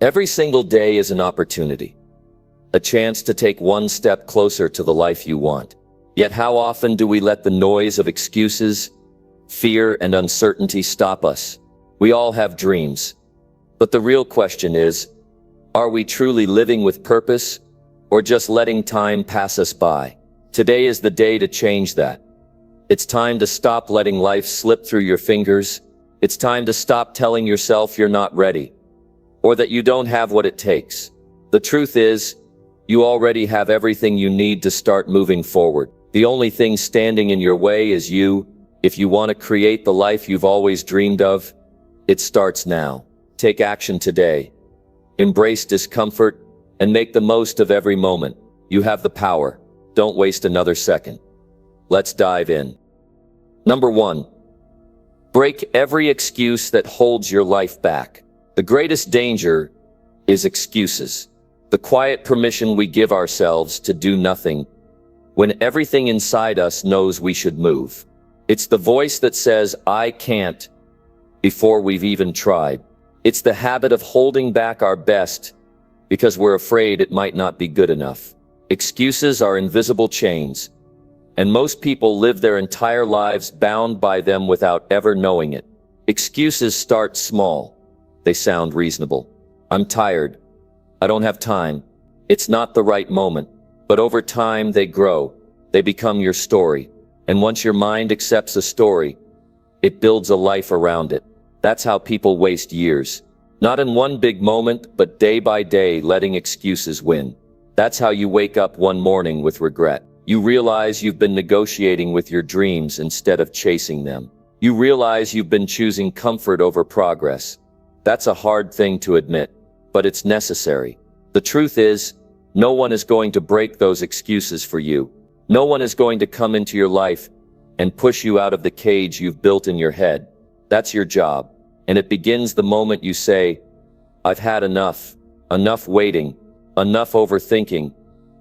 Every single day is an opportunity, a chance to take one step closer to the life you want. Yet how often do we let the noise of excuses, fear, and uncertainty stop us? We all have dreams, but the real question is, are we truly living with purpose or just letting time pass us by? Today is the day to change that. It's time to stop letting life slip through your fingers. It's time to stop telling yourself you're not ready or that you don't have what it takes. The truth is, you already have everything you need to start moving forward. The only thing standing in your way is you. If you want to create the life you've always dreamed of, it starts now. Take action today. Embrace discomfort and make the most of every moment. You have the power. Don't waste another second. Let's dive in. Number 1. Break every excuse that holds your life back. The greatest danger is excuses. The quiet permission we give ourselves to do nothing when everything inside us knows we should move. It's the voice that says, "I can't," before we've even tried. It's the habit of holding back our best because we're afraid it might not be good enough. Excuses are invisible chains, and most people live their entire lives bound by them without ever knowing it. Excuses start small. They sound reasonable. I'm tired. I don't have time. It's not the right moment. But over time, they grow. They become your story. And once your mind accepts a story, it builds a life around it. That's how people waste years. Not in one big moment, but day by day, letting excuses win. That's how you wake up one morning with regret. You realize you've been negotiating with your dreams instead of chasing them. You realize you've been choosing comfort over progress. That's a hard thing to admit, but it's necessary. The truth is, no one is going to break those excuses for you. No one is going to come into your life and push you out of the cage you've built in your head. That's your job. And it begins the moment you say, "I've had enough. Enough waiting. Enough overthinking.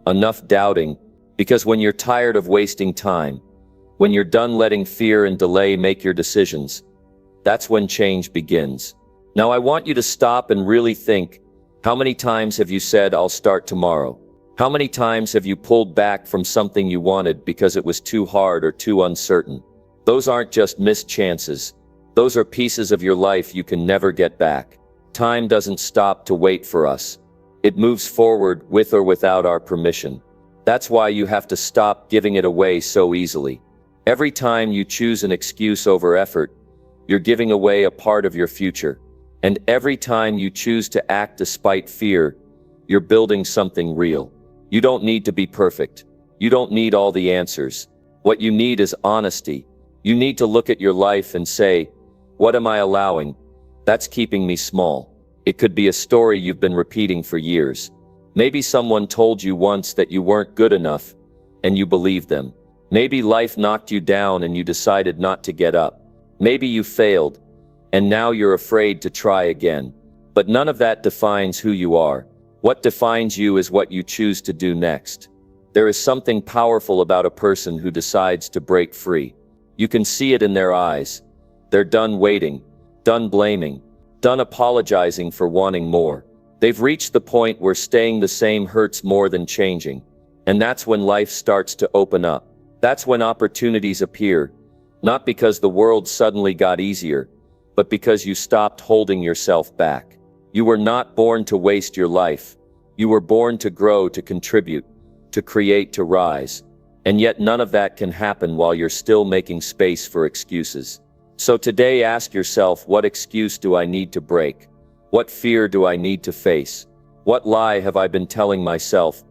Enough doubting." Because when you're tired of wasting time, when you're done letting fear and delay make your decisions, that's when change begins. Now I want you to stop and really think, how many times have you said, "I'll start tomorrow"? How many times have you pulled back from something you wanted because it was too hard or too uncertain? Those aren't just missed chances. Those are pieces of your life you can never get back. Time doesn't stop to wait for us. It moves forward with or without our permission. That's why you have to stop giving it away so easily. Every time you choose an excuse over effort, you're giving away a part of your future. And every time you choose to act despite fear, you're building something real. You don't need to be perfect. You don't need all the answers. What you need is honesty. You need to look at your life and say, "What am I allowing? That's keeping me small." It could be a story you've been repeating for years. Maybe someone told you once that you weren't good enough, and you believed them. Maybe life knocked you down and you decided not to get up. Maybe you failed, and now you're afraid to try again. But none of that defines who you are. What defines you is what you choose to do next. There is something powerful about a person who decides to break free. You can see it in their eyes. They're done waiting, done blaming, done apologizing for wanting more. They've reached the point where staying the same hurts more than changing. And that's when life starts to open up. That's when opportunities appear. Not because the world suddenly got easier, but because you stopped holding yourself back. You were not born to waste your life. You were born to grow, to contribute, to create, to rise. And yet none of that can happen while you're still making space for excuses. So today ask yourself, what excuse do I need to break? What fear do I need to face? What lie have I been telling myself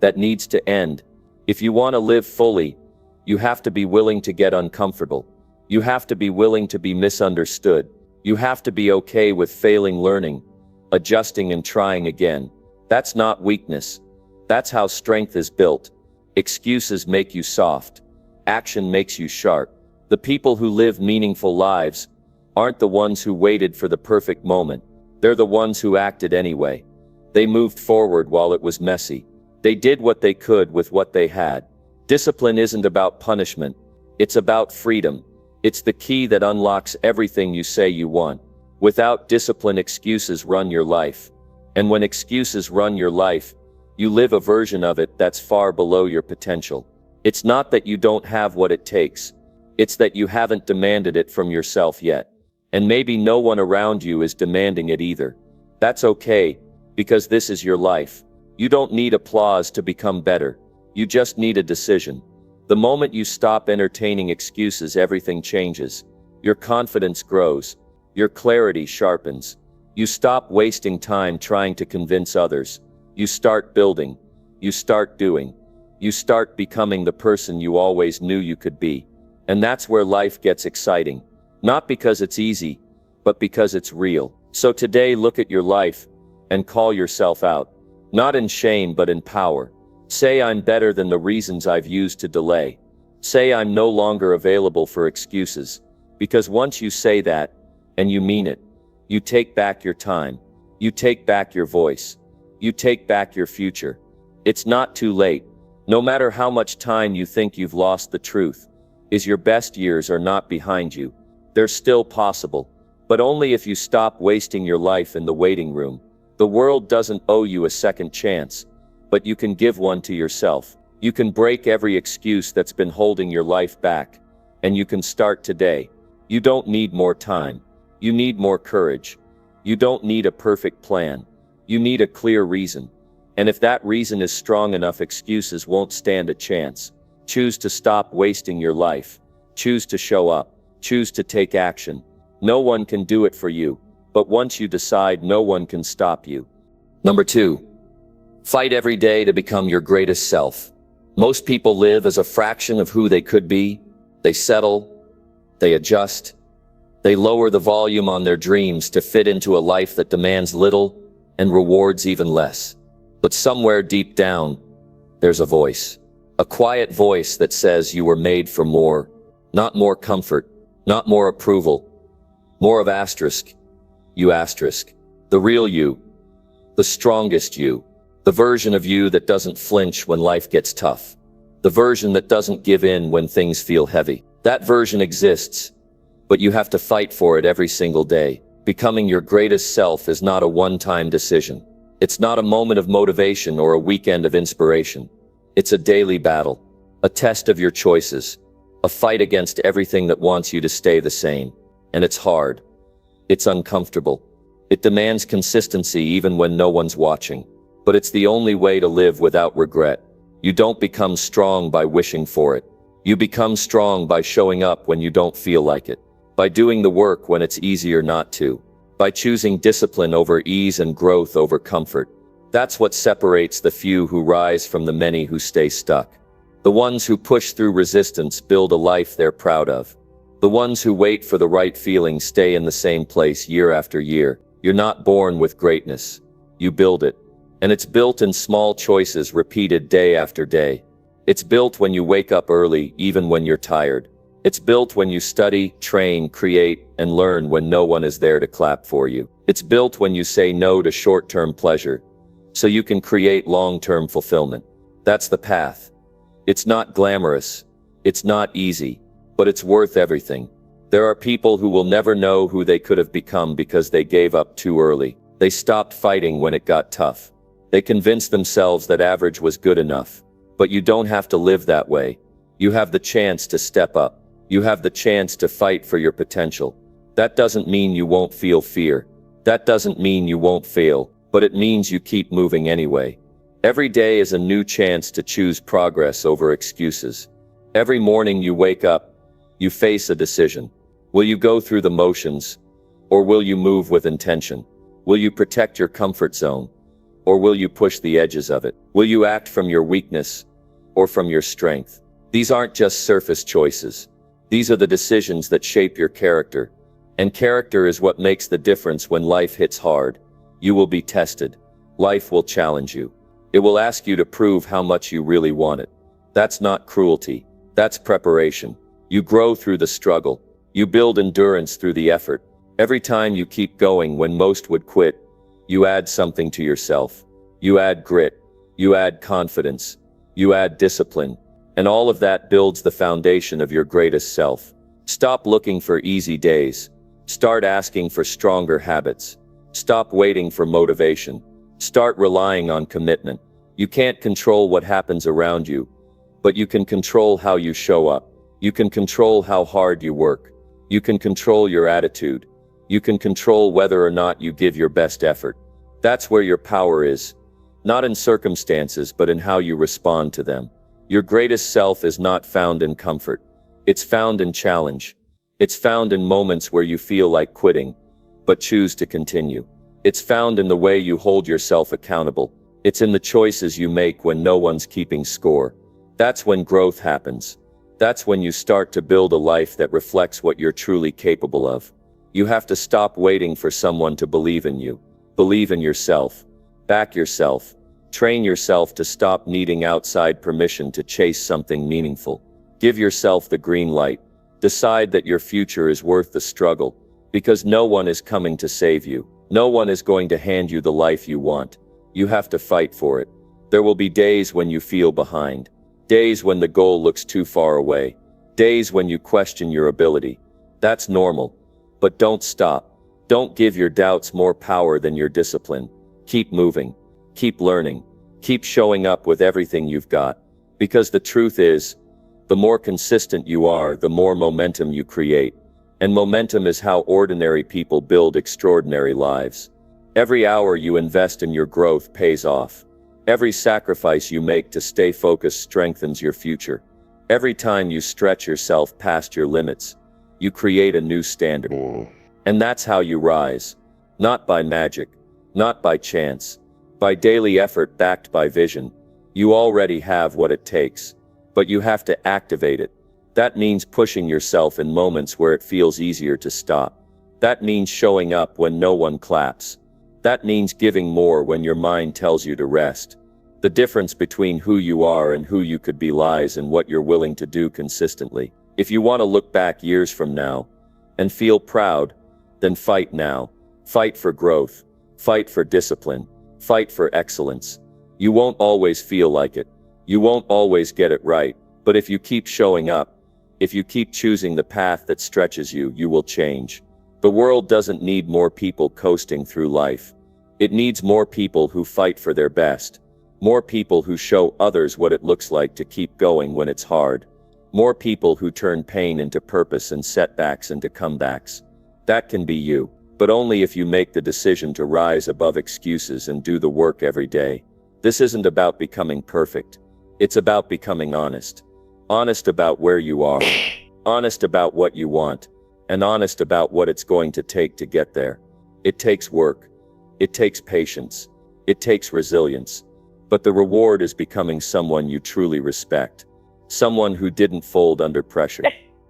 that needs to end? If you want to live fully, you have to be willing to get uncomfortable. You have to be willing to be misunderstood. You have to be okay with failing, learning, adjusting, and trying again. That's not weakness. That's how strength is built. Excuses make you soft. Action makes you sharp. The people who live meaningful lives aren't the ones who waited for the perfect moment. They're the ones who acted anyway. They moved forward while it was messy. They did what they could with what they had. Discipline isn't about punishment. It's about freedom. It's the key that unlocks everything you say you want. Without discipline, excuses run your life. And when excuses run your life, you live a version of it that's far below your potential. It's not that you don't have what it takes. It's that you haven't demanded it from yourself yet. And maybe no one around you is demanding it either. That's okay, because this is your life. You don't need applause to become better. You just need a decision. The moment you stop entertaining excuses, everything changes. Your confidence grows. Your clarity sharpens. You stop wasting time trying to convince others. You start building. You start doing. You start becoming the person you always knew you could be. And that's where life gets exciting. Not because it's easy, but because it's real. So today, look at your life and call yourself out. Not in shame, but in power. Say, I'm better than the reasons I've used to delay. Say, I'm no longer available for excuses. Because once you say that, and you mean it, you take back your time. You take back your voice. You take back your future. It's not too late. No matter how much time you think you've lost, the truth is your best years are not behind you. They're still possible, but only if you stop wasting your life in the waiting room. The world doesn't owe you a second chance, but you can give one to yourself. You can break every excuse that's been holding your life back, and you can start today. You don't need more time. You need more courage. You don't need a perfect plan. You need a clear reason. And if that reason is strong enough, excuses won't stand a chance. Choose to stop wasting your life. Choose to show up. Choose to take action. No one can do it for you, but once you decide, no one can stop you. Number 2, fight every day to become your greatest self. Most people live as a fraction of who they could be. They settle. They adjust. They lower the volume on their dreams to fit into a life that demands little and rewards even less. But somewhere deep down, there's a voice. A quiet voice that says you were made for more. Not more comfort, not more approval. More of asterisk. You asterisk. The real you. The strongest you. The version of you that doesn't flinch when life gets tough. The version that doesn't give in when things feel heavy. That version exists, but you have to fight for it every single day. Becoming your greatest self is not a one-time decision. It's not a moment of motivation or a weekend of inspiration. It's a daily battle, a test of your choices, a fight against everything that wants you to stay the same. And it's hard. It's uncomfortable. It demands consistency even when no one's watching. But it's the only way to live without regret. You don't become strong by wishing for it. You become strong by showing up when you don't feel like it. By doing the work when it's easier not to. By choosing discipline over ease and growth over comfort. That's what separates the few who rise from the many who stay stuck. The ones who push through resistance build a life they're proud of. The ones who wait for the right feeling stay in the same place year after year. You're not born with greatness. You build it. And it's built in small choices repeated day after day. It's built when you wake up early, even when you're tired. It's built when you study, train, create, and learn when no one is there to clap for you. It's built when you say no to short-term pleasure, so you can create long-term fulfillment. That's the path. It's not glamorous. It's not easy, but it's worth everything. There are people who will never know who they could have become because they gave up too early. They stopped fighting when it got tough. They convinced themselves that average was good enough. But you don't have to live that way. You have the chance to step up. You have the chance to fight for your potential. That doesn't mean you won't feel fear. That doesn't mean you won't fail, but it means you keep moving anyway. Every day is a new chance to choose progress over excuses. Every morning you wake up, you face a decision. Will you go through the motions, or will you move with intention? Will you protect your comfort zone, or will you push the edges of it? Will you act from your weakness, or from your strength? These aren't just surface choices. These are the decisions that shape your character. And character is what makes the difference when life hits hard. You will be tested. Life will challenge you. It will ask you to prove how much you really want it. That's not cruelty. That's preparation. You grow through the struggle. You build endurance through the effort. Every time you keep going when most would quit, you add something to yourself. You add grit. You add confidence. You add discipline. And all of that builds the foundation of your greatest self. Stop looking for easy days. Start asking for stronger habits. Stop waiting for motivation. Start relying on commitment. You can't control what happens around you, but you can control how you show up. You can control how hard you work. You can control your attitude. You can control whether or not you give your best effort. That's where your power is. Not in circumstances, but in how you respond to them. Your greatest self is not found in comfort. It's found in challenge. It's found in moments where you feel like quitting, but choose to continue. It's found in the way you hold yourself accountable. It's in the choices you make when no one's keeping score. That's when growth happens. That's when you start to build a life that reflects what you're truly capable of. You have to stop waiting for someone to believe in you. Believe in yourself. Back yourself. Train yourself to stop needing outside permission to chase something meaningful. Give yourself the green light. Decide that your future is worth the struggle, because no one is coming to save you. No one is going to hand you the life you want. You have to fight for it. There will be days when you feel behind. Days when the goal looks too far away. Days when you question your ability. That's normal. But don't stop. Don't give your doubts more power than your discipline. Keep moving. Keep learning. Keep showing up with everything you've got. Because the truth is, the more consistent you are, the more momentum you create. And momentum is how ordinary people build extraordinary lives. Every hour you invest in your growth pays off. Every sacrifice you make to stay focused strengthens your future. Every time you stretch yourself past your limits, you create a new standard. And that's how you rise. Not by magic, not by chance, by daily effort backed by vision. You already have what it takes, but you have to activate it. That means pushing yourself in moments where it feels easier to stop. That means showing up when no one claps. That means giving more when your mind tells you to rest. The difference between who you are and who you could be lies in what you're willing to do consistently. If you want to look back years from now and feel proud, then fight now. Fight for growth. Fight for discipline. Fight for excellence. You won't always feel like it. You won't always get it right. But if you keep showing up, if you keep choosing the path that stretches you, you will change. The world doesn't need more people coasting through life. It needs more people who fight for their best. More people who show others what it looks like to keep going when it's hard. More people who turn pain into purpose and setbacks into comebacks. That can be you, but only if you make the decision to rise above excuses and do the work every day. This isn't about becoming perfect. It's about becoming honest. Honest about where you are. Honest about what you want. And honest about what it's going to take to get there. It takes work. It takes patience. It takes resilience. But the reward is becoming someone you truly respect. Someone who didn't fold under pressure.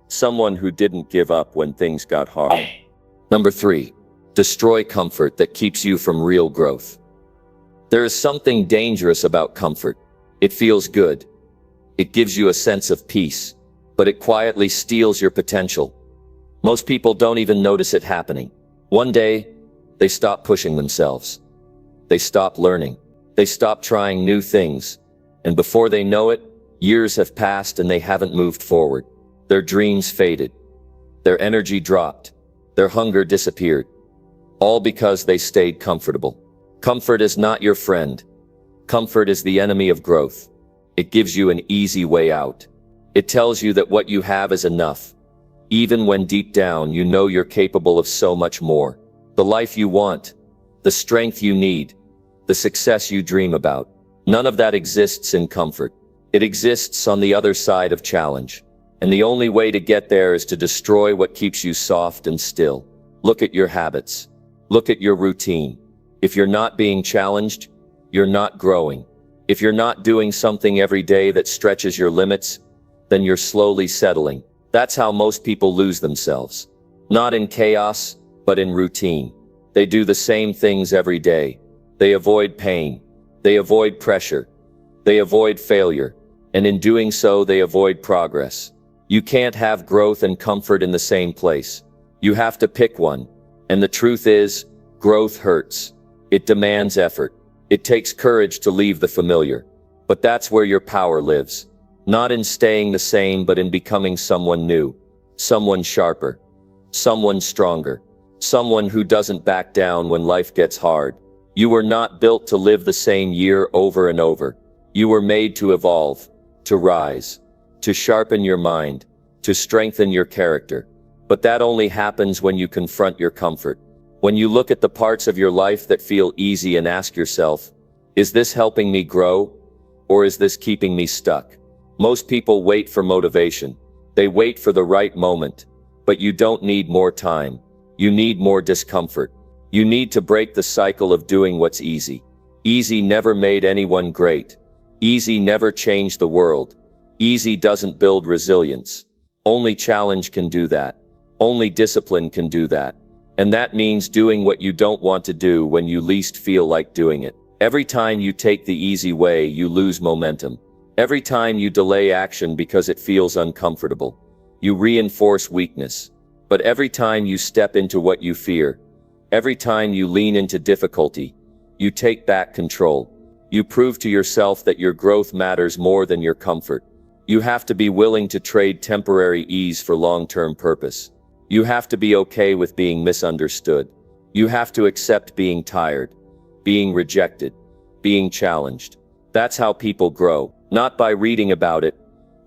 Someone who didn't give up when things got hard. Number 3. Destroy comfort that keeps you from real growth. There is something dangerous about comfort. It feels good. It gives you a sense of peace, but it quietly steals your potential. Most people don't even notice it happening. One day, they stop pushing themselves. They stop learning. They stop trying new things. And before they know it, years have passed and they haven't moved forward. Their dreams faded. Their energy dropped. Their hunger disappeared. All because they stayed comfortable. Comfort is not your friend. Comfort is the enemy of growth. It gives you an easy way out. It tells you that what you have is enough. Even when deep down you know you're capable of so much more. The life you want, the strength you need, the success you dream about. None of that exists in comfort. It exists on the other side of challenge. And the only way to get there is to destroy what keeps you soft and still. Look at your habits. Look at your routine. If you're not being challenged, you're not growing. If you're not doing something every day that stretches your limits, then you're slowly settling. That's how most people lose themselves. Not in chaos, but in routine. They do the same things every day. They avoid pain. They avoid pressure. They avoid failure. And in doing so, they avoid progress. You can't have growth and comfort in the same place. You have to pick one. And the truth is, growth hurts. It demands effort. It takes courage to leave the familiar. But that's where your power lives. Not in staying the same, but in becoming someone new. Someone sharper. Someone stronger. Someone who doesn't back down when life gets hard. You were not built to live the same year over and over. You were made to evolve, to rise, to sharpen your mind, to strengthen your character. But that only happens when you confront your comfort. When you look at the parts of your life that feel easy and ask yourself, is this helping me grow? Or is this keeping me stuck? Most people wait for motivation. They wait for the right moment. But you don't need more time. You need more discomfort. You need to break the cycle of doing what's easy. Easy never made anyone great. Easy never changed the world. Easy doesn't build resilience. Only challenge can do that. Only discipline can do that. And that means doing what you don't want to do when you least feel like doing it. Every time you take the easy way, you lose momentum. Every time you delay action because it feels uncomfortable, you reinforce weakness. But every time you step into what you fear, every time you lean into difficulty, you take back control. You prove to yourself that your growth matters more than your comfort. You have to be willing to trade temporary ease for long-term purpose. You have to be okay with being misunderstood. You have to accept being tired, being rejected, being challenged. That's how people grow, not by reading about it,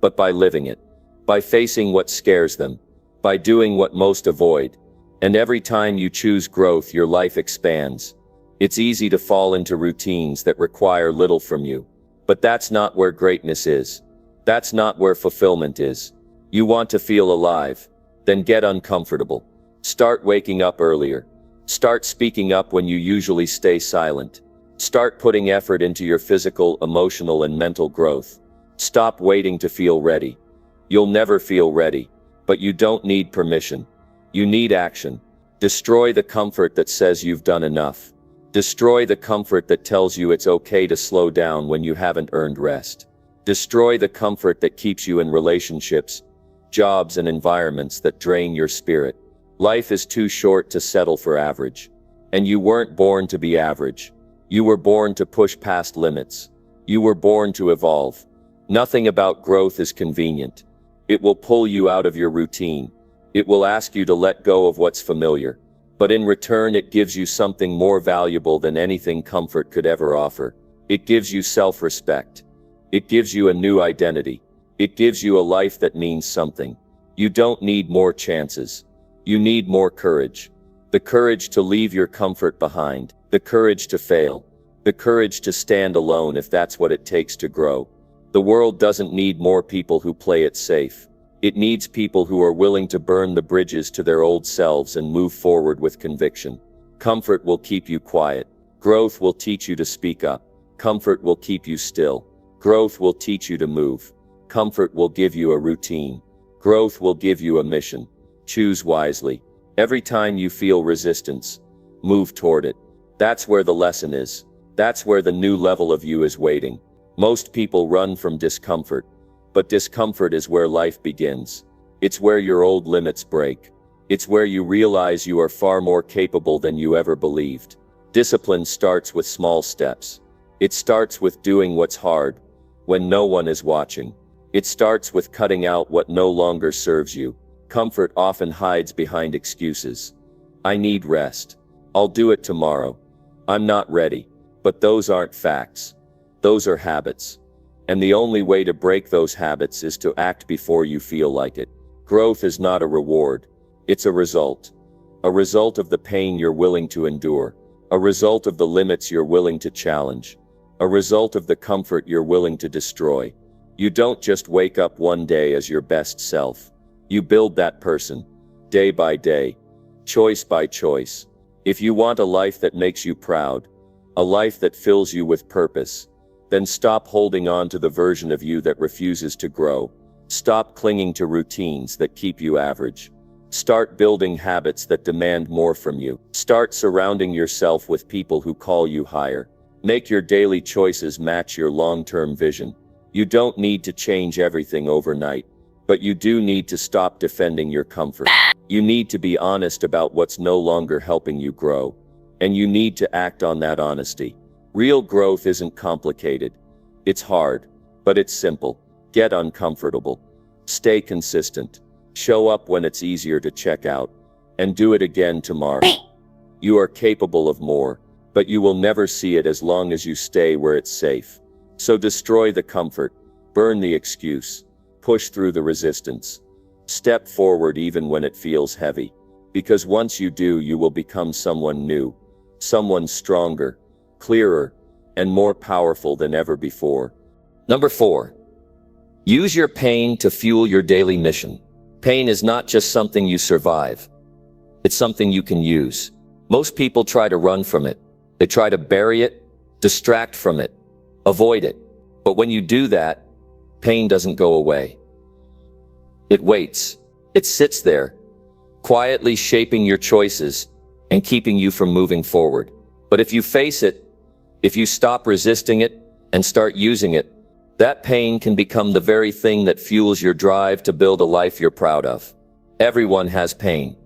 but by living it, by facing what scares them, by doing what most avoid. And every time you choose growth, your life expands. It's easy to fall into routines that require little from you. But that's not where greatness is. That's not where fulfillment is. You want to feel alive? Then get uncomfortable. Start waking up earlier. Start speaking up when you usually stay silent. Start putting effort into your physical, emotional, and mental growth. Stop waiting to feel ready. You'll never feel ready. But you don't need permission. You need action. Destroy the comfort that says you've done enough. Destroy the comfort that tells you it's okay to slow down when you haven't earned rest. Destroy the comfort that keeps you in relationships, jobs, and environments that drain your spirit. Life is too short to settle for average. And you weren't born to be average. You were born to push past limits. You were born to evolve. Nothing about growth is convenient. It will pull you out of your routine. It will ask you to let go of what's familiar. But in return, it gives you something more valuable than anything comfort could ever offer. It gives you self-respect. It gives you a new identity. It gives you a life that means something. You don't need more chances. You need more courage. The courage to leave your comfort behind. The courage to fail. The courage to stand alone if that's what it takes to grow. The world doesn't need more people who play it safe. It needs people who are willing to burn the bridges to their old selves and move forward with conviction. Comfort will keep you quiet. Growth will teach you to speak up. Comfort will keep you still. Growth will teach you to move. Comfort will give you a routine. Growth will give you a mission. Choose wisely. Every time you feel resistance, move toward it. That's where the lesson is. That's where the new level of you is waiting. Most people run from discomfort. But discomfort is where life begins. It's where your old limits break. It's where you realize you are far more capable than you ever believed. Discipline starts with small steps. It starts with doing what's hard when no one is watching. It starts with cutting out what no longer serves you. Comfort often hides behind excuses. I need rest. I'll do it tomorrow. I'm not ready. But those aren't facts. Those are habits. And the only way to break those habits is to act before you feel like it. Growth is not a reward. It's a result. A result of the pain you're willing to endure. A result of the limits you're willing to challenge. A result of the comfort you're willing to destroy. You don't just wake up one day as your best self. You build that person, day by day, choice by choice. If you want a life that makes you proud, a life that fills you with purpose, then stop holding on to the version of you that refuses to grow. Stop clinging to routines that keep you average. Start building habits that demand more from you. Start surrounding yourself with people who call you higher. Make your daily choices match your long-term vision. You don't need to change everything overnight, but you do need to stop defending your comfort. You need to be honest about what's no longer helping you grow. And you need to act on that honesty. Real growth isn't complicated. It's hard, but it's simple. Get uncomfortable. Stay consistent. Show up when it's easier to check out. And do it again tomorrow. You are capable of more, but you will never see it as long as you stay where it's safe. So destroy the comfort, burn the excuse, push through the resistance. Step forward even when it feels heavy. Because once you do, you will become someone new, someone stronger, clearer, and more powerful than ever before. Number 4. Use your pain to fuel your daily mission. Pain is not just something you survive. It's something you can use. Most people try to run from it. They try to bury it, distract from it, avoid it. But when you do that, pain doesn't go away. It waits. It sits there, quietly shaping your choices and keeping you from moving forward. But if you face it, if you stop resisting it and start using it, that pain can become the very thing that fuels your drive to build a life you're proud of. Everyone has pain.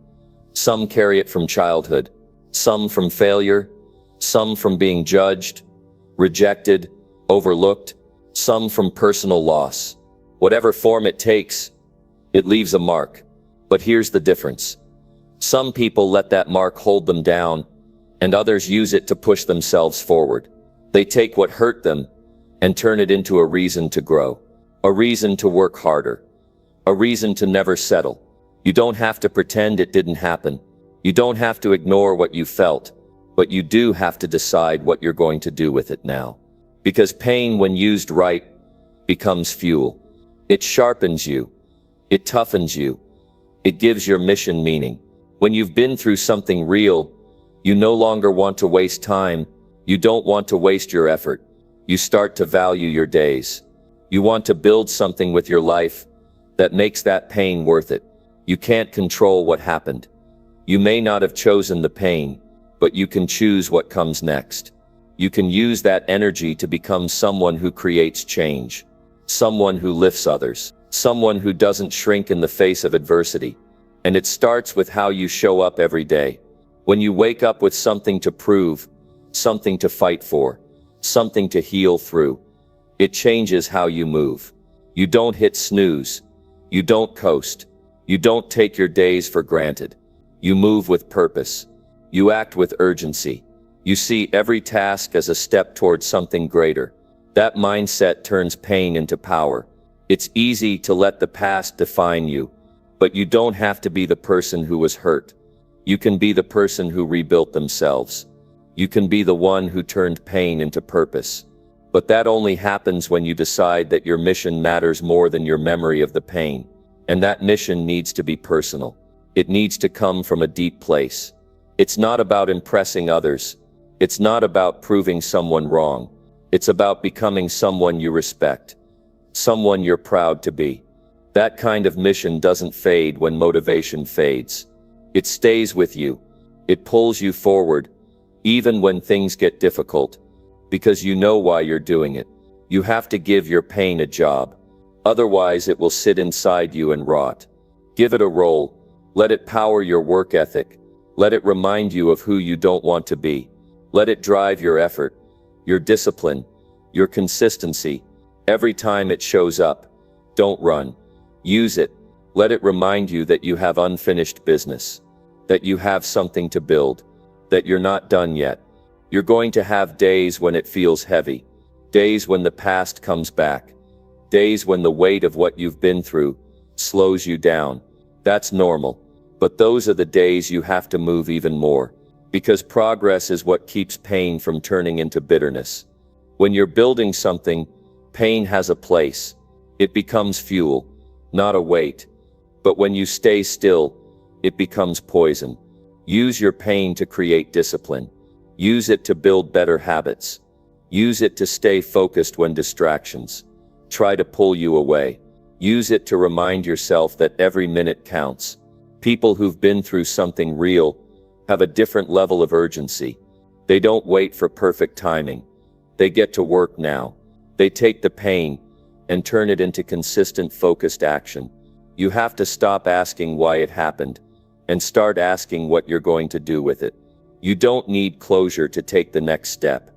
Some carry it from childhood, some from failure, some from being judged, rejected, overlooked, some from personal loss. Whatever form it takes, it leaves a mark. But here's the difference. Some people let that mark hold them down, and others use it to push themselves forward. They take what hurt them and turn it into a reason to grow, a reason to work harder, a reason to never settle. You don't have to pretend it didn't happen. You don't have to ignore what you felt, but you do have to decide what you're going to do with it now. Because pain, when used right, becomes fuel. It sharpens you. It toughens you. It gives your mission meaning. When you've been through something real, you no longer want to waste time. You don't want to waste your effort. You start to value your days. You want to build something with your life that makes that pain worth it. You can't control what happened. You may not have chosen the pain, but you can choose what comes next. You can use that energy to become someone who creates change, someone who lifts others, someone who doesn't shrink in the face of adversity. And it starts with how you show up every day. When you wake up with something to prove, something to fight for, something to heal through, it changes how you move. You don't hit snooze. You don't coast. You don't take your days for granted. You move with purpose. You act with urgency. You see every task as a step towards something greater. That mindset turns pain into power. It's easy to let the past define you, but you don't have to be the person who was hurt. You can be the person who rebuilt themselves. You can be the one who turned pain into purpose. But that only happens when you decide that your mission matters more than your memory of the pain. And that mission needs to be personal. It needs to come from a deep place. It's not about impressing others. It's not about proving someone wrong. It's about becoming someone you respect, someone you're proud to be. That kind of mission doesn't fade when motivation fades. It stays with you. It pulls you forward, even when things get difficult, because you know why you're doing it. You have to give your pain a job. Otherwise, it will sit inside you and rot. Give it a role. Let it power your work ethic. Let it remind you of who you don't want to be. Let it drive your effort, your discipline, your consistency. Every time it shows up, don't run. Use it. Let it remind you that you have unfinished business, that you have something to build, that you're not done yet. You're going to have days when it feels heavy, days when the past comes back, days when the weight of what you've been through slows you down. That's normal. But those are the days you have to move even more, because progress is what keeps pain from turning into bitterness. When you're building something, pain has a place. It becomes fuel, not a weight. But when you stay still, it becomes poison. Use your pain to create discipline. Use it to build better habits. Use it to stay focused when distractions try to pull you away. Use it to remind yourself that every minute counts. People who've been through something real have a different level of urgency. They don't wait for perfect timing. They get to work now. They take the pain and turn it into consistent, focused action. You have to stop asking why it happened and start asking what you're going to do with it. You don't need closure to take the next step.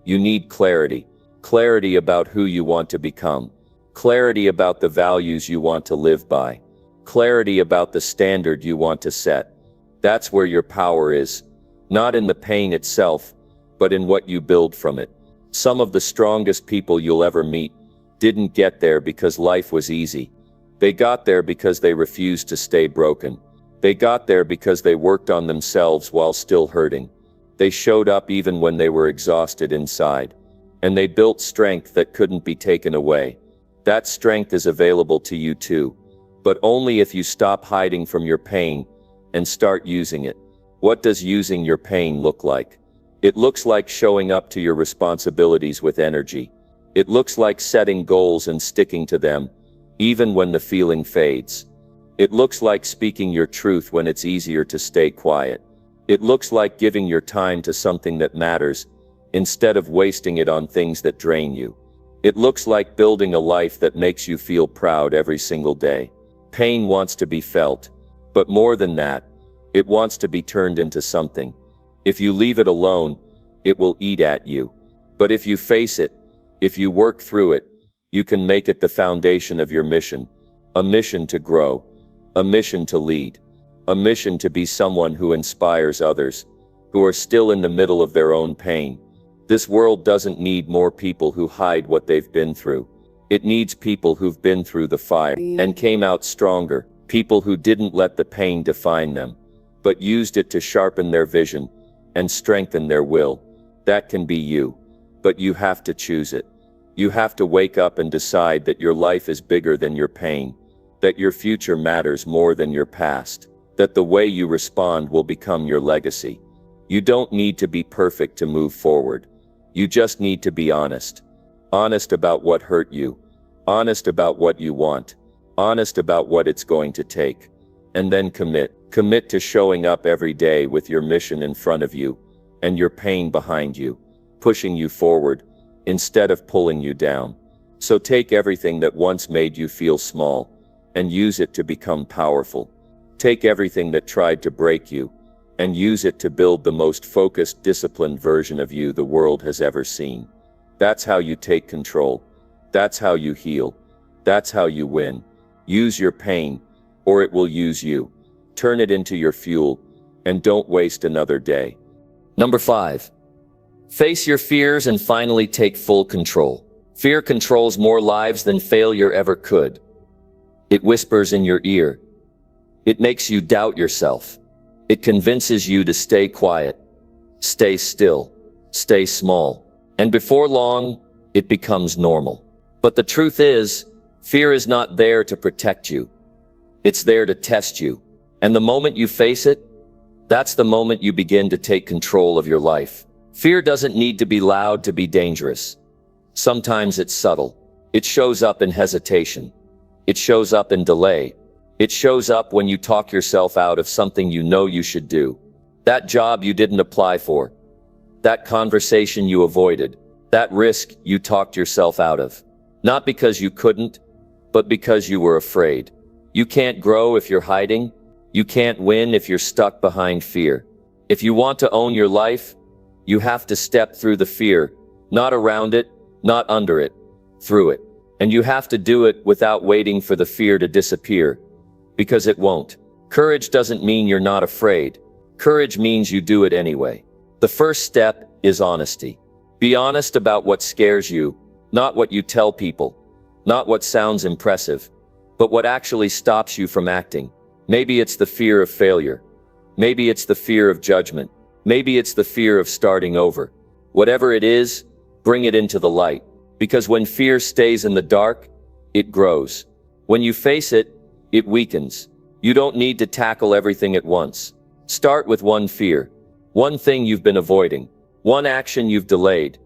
You need clarity. Clarity about who you want to become. Clarity about the values you want to live by. Clarity about the standard you want to set. That's where your power is. Not in the pain itself, but in what you build from it. Some of the strongest people you'll ever meet didn't get there because life was easy. They got there because they refused to stay broken. They got there because they worked on themselves while still hurting. They showed up even when they were exhausted inside. And they built strength that couldn't be taken away. That strength is available to you too, but only if you stop hiding from your pain and start using it. What does using your pain look like? It looks like showing up to your responsibilities with energy. It looks like setting goals and sticking to them, even when the feeling fades. It looks like speaking your truth when it's easier to stay quiet. It looks like giving your time to something that matters, instead of wasting it on things that drain you. It looks like building a life that makes you feel proud every single day. Pain wants to be felt, but more than that, it wants to be turned into something. If you leave it alone, it will eat at you. But if you face it, if you work through it, you can make it the foundation of your mission. A mission to grow, a mission to lead, a mission to be someone who inspires others, who are still in the middle of their own pain. This world doesn't need more people who hide what they've been through. It needs people who've been through the fire and came out stronger, people who didn't let the pain define them, but used it to sharpen their vision and strengthen their will. That can be you, but you have to choose it. You have to wake up and decide that your life is bigger than your pain, that your future matters more than your past, that the way you respond will become your legacy. You don't need to be perfect to move forward. You just need to be honest. Honest about what hurt you. Honest about what you want. Honest about what it's going to take. And then commit. Commit to showing up every day with your mission in front of you and your pain behind you, pushing you forward instead of pulling you down. So take everything that once made you feel small and use it to become powerful. Take everything that tried to break you and use it to build the most focused, disciplined version of you the world has ever seen. That's how you take control. That's how you heal. That's how you win. Use your pain, or it will use you. Turn it into your fuel, and don't waste another day. Number 5. Face your fears and finally take full control. Fear controls more lives than failure ever could. It whispers in your ear. It makes you doubt yourself. It convinces you to stay quiet, stay still, stay small, and before long, it becomes normal. But the truth is, fear is not there to protect you. It's there to test you. And the moment you face it, that's the moment you begin to take control of your life. Fear doesn't need to be loud to be dangerous. Sometimes it's subtle. It shows up in hesitation. It shows up in delay. It shows up when you talk yourself out of something you know you should do. That job you didn't apply for. That conversation you avoided. That risk you talked yourself out of. Not because you couldn't, but because you were afraid. You can't grow if you're hiding. You can't win if you're stuck behind fear. If you want to own your life, you have to step through the fear, not around it, not under it, through it. And you have to do it without waiting for the fear to disappear. Because it won't. Courage doesn't mean you're not afraid. Courage means you do it anyway. The first step is honesty. Be honest about what scares you, not what you tell people, not what sounds impressive, but what actually stops you from acting. Maybe it's the fear of failure. Maybe it's the fear of judgment. Maybe it's the fear of starting over. Whatever it is, bring it into the light. Because when fear stays in the dark, it grows. When you face it, it weakens. You don't need to tackle everything at once. Start with one fear. One thing you've been avoiding. One action you've delayed.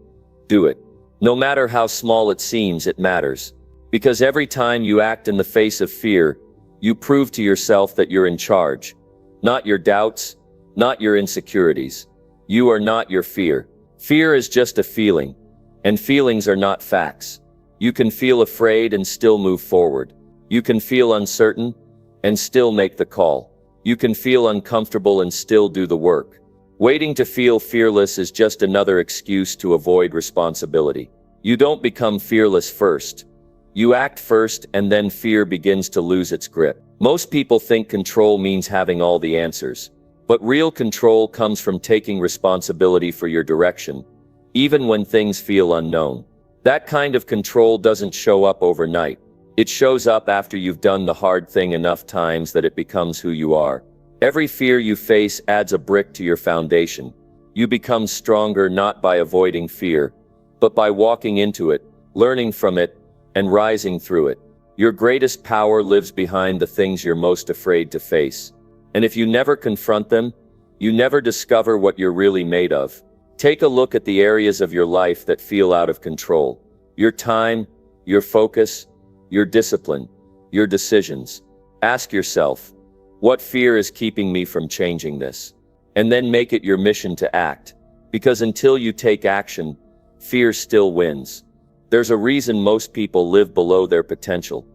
Do it. No matter how small it seems, it matters. Because every time you act in the face of fear, you prove to yourself that you're in charge. Not your doubts, not your insecurities. You are not your fear. Fear is just a feeling, and feelings are not facts. You can feel afraid and still move forward. You can feel uncertain and still make the call. You can feel uncomfortable and still do the work. Waiting to feel fearless is just another excuse to avoid responsibility. You don't become fearless first. You act first, and then fear begins to lose its grip. Most people think control means having all the answers. But real control comes from taking responsibility for your direction, even when things feel unknown. That kind of control doesn't show up overnight. It shows up after you've done the hard thing enough times that it becomes who you are. Every fear you face adds a brick to your foundation. You become stronger not by avoiding fear, but by walking into it, learning from it, and rising through it. Your greatest power lives behind the things you're most afraid to face. And if you never confront them, you never discover what you're really made of. Take a look at the areas of your life that feel out of control. Your time, your focus, your discipline, your decisions. Ask yourself, what fear is keeping me from changing this? And then make it your mission to act. Because until you take action, fear still wins. There's a reason most people live below their potential.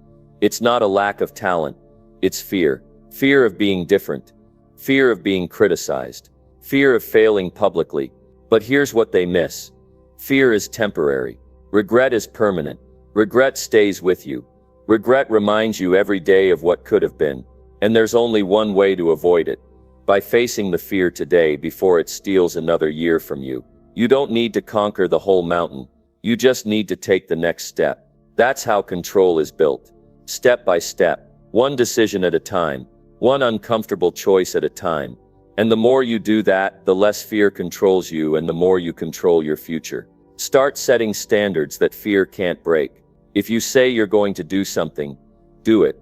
It's not a lack of talent, it's fear. Fear of being different. Fear of being criticized. Fear of failing publicly. But here's what they miss. Fear is temporary. Regret is permanent. Regret stays with you. Regret reminds you every day of what could have been. And there's only one way to avoid it. By facing the fear today before it steals another year from you. You don't need to conquer the whole mountain. You just need to take the next step. That's how control is built. Step by step. One decision at a time. One uncomfortable choice at a time. And the more you do that, the less fear controls you and the more you control your future. Start setting standards that fear can't break. If you say you're going to do something, do it.